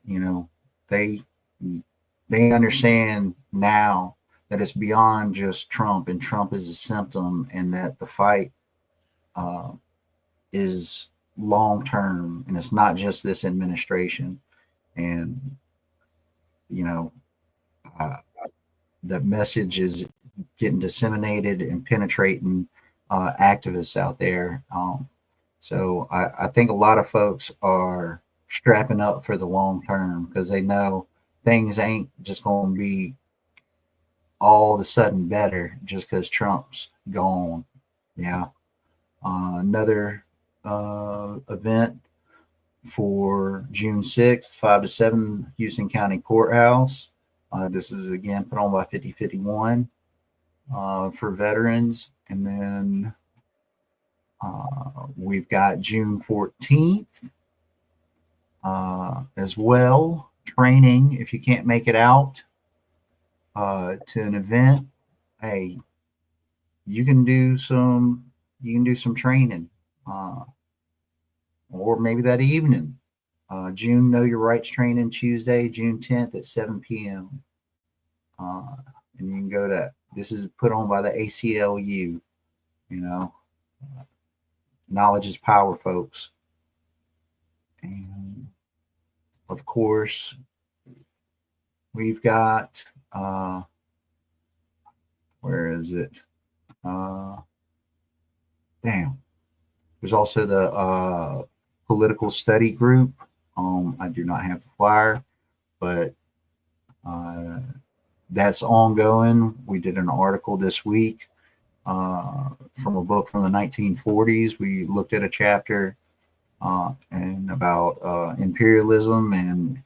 they understand now that it's beyond just Trump, and Trump is a symptom, and that the fight is long term, and it's not just this administration. And the message is getting disseminated and penetrating activists out there. So I think a lot of folks are strapping up for the long term because they know things ain't just going to be all of a sudden better just because Trump's gone. Yeah. Another event for June 6th, 5 to 7, Houston County Courthouse. This is again put on by 5051 for veterans. And then we've got June 14th as well. Training, if you can't make it out to an event, hey, you can do some training, or maybe that evening. June Know Your Rights training, Tuesday, June 10th at 7 p.m. And you can go to, this is put on by the ACLU, knowledge is power, folks. And of course, we've got, where is it? There's also the political study group. I do not have the flyer, but that's ongoing. We did an article this week from a book from the 1940s. We looked at a chapter and about imperialism, and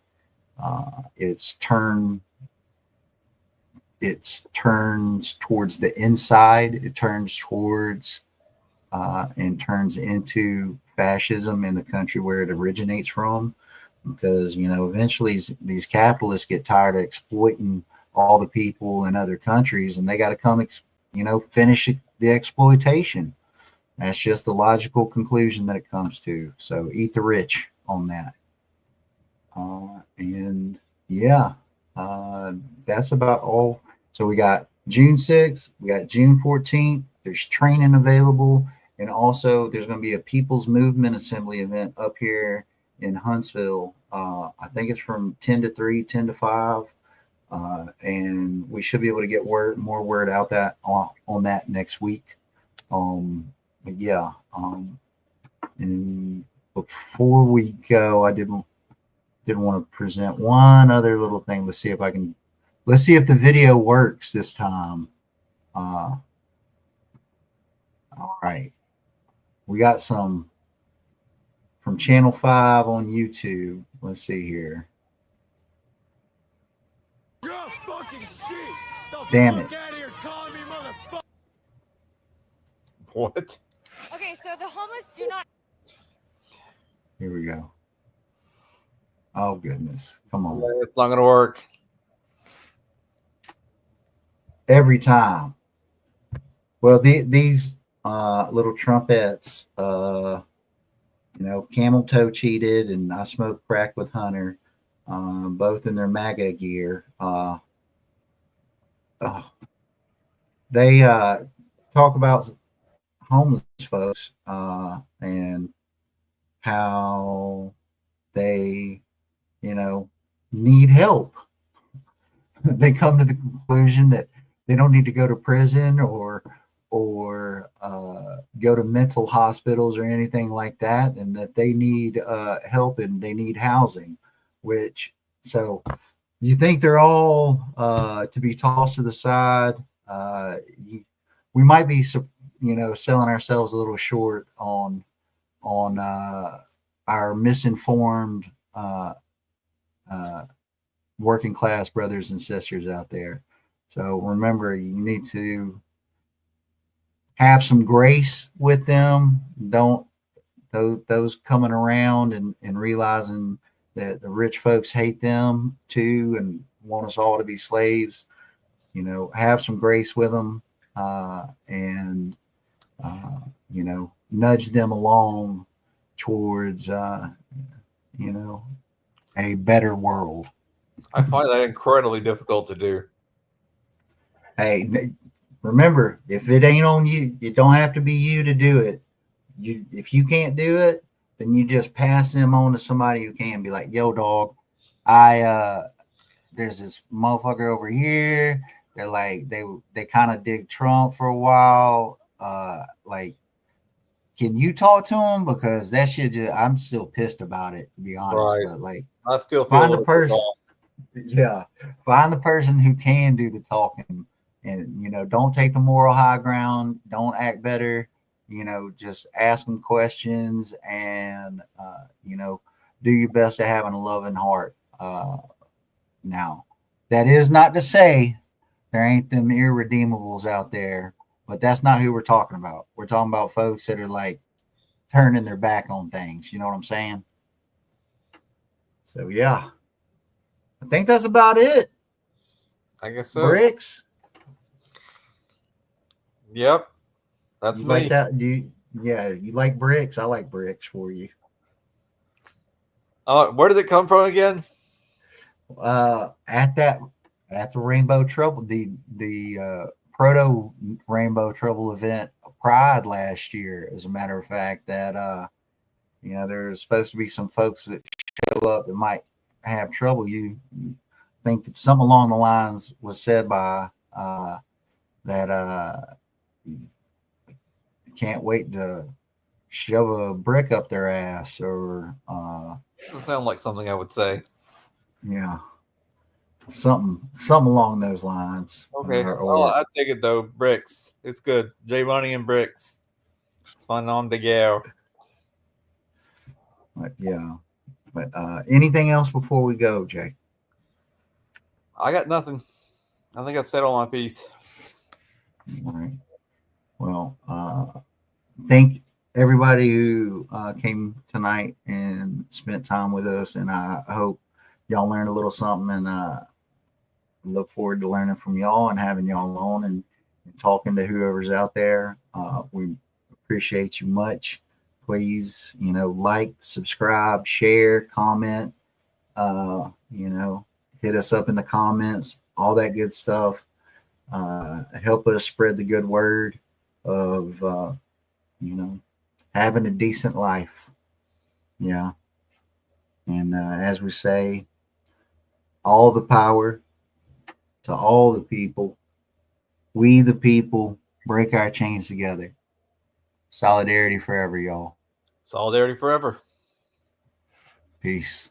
it turns towards the inside. It turns towards and turns into fascism in the country where it originates from, because eventually these capitalists get tired of exploiting all the people in other countries, and they got to come finish the exploitation. That's just the logical conclusion that it comes to. So eat the rich on that. And yeah, that's about all. So we got June 6th, we got June 14th. There's training available. And also there's going to be a People's Movement Assembly event up here in Huntsville. I think it's from 10 to 3, 10 to 5. And we should be able to get more word out that on that next week. But yeah. And before we go, I didn't want to present one other little thing. Let's see if the video works this time. All right. We got some from Channel 5 on YouTube. Let's see here. You're a fucking shit. The Damn fuck it. out of here, call me motherfucker. What? Okay, so the homeless do not. Here we go. Oh, goodness. Come on. It's not going to work. Every time. Well, these little trumpets, you know, camel toe cheated and I smoked crack with Hunter, both in their MAGA gear. They talk about homeless folks and how they, you know, need help. They come to the conclusion that they don't need to go to prison or go to mental hospitals or anything like that, and that they need help and they need housing. Which, so you think they're all to be tossed to the side? We might be, you know, selling ourselves a little short on our misinformed working class brothers and sisters out there. So remember, you need to have some grace with them. Don't those coming around and realizing that the rich folks hate them too and want us all to be slaves. You know, have some grace with them and you know, nudge them along towards you know, a better world. I find that incredibly difficult to do. Hey, remember, if it ain't on you, it don't have to be you to do it. If you can't do it, then you just pass them on to somebody who can. Be like, yo, dog, there's this motherfucker over here. They're like, they kind of dig Trump for a while. Like, can you talk to him? Because that shit I'm still pissed about it, to be honest. Right. But like, I still feel find the person. Yeah, find the person who can do the talking, and you know, don't take the moral high ground. Don't act better. You know, just ask them questions, and you know, do your best to having a loving heart. Now, that is not to say there ain't them irredeemables out there, but that's not who we're talking about. We're talking about folks that are like turning their back on things. You know what I'm saying? So yeah. I think that's about it. I guess so. Bricks. Yep. That's You me. like that? Yeah, you like bricks? I like bricks for you. Where did it come from again? At the Rainbow Trouble, the proto Rainbow Trouble event, Pride last year, as a matter of fact, that you know, there's supposed to be some folks that show up that might have trouble. You think that something along the lines was said by that can't wait to shove a brick up their ass, or Doesn't sound like something I would say. yeah, something along those lines. Okay. I take it though. Bricks. It's good. J Money and bricks. It's my nom de guerre. Yeah. But anything else before we go, Jay? I got nothing. I think I've said all my piece. All right. Well, thank everybody who came tonight and spent time with us, and I hope y'all learned a little something, and look forward to learning from y'all and having y'all on and talking to whoever's out there. We appreciate you much. Please, you know, like, subscribe, share, comment, you know, hit us up in the comments, all that good stuff. Help us spread the good word of, you know, having a decent life. Yeah. And as we say, all the power to all the people. We, the people, break our chains together. Solidarity forever, y'all. Solidarity forever. Peace.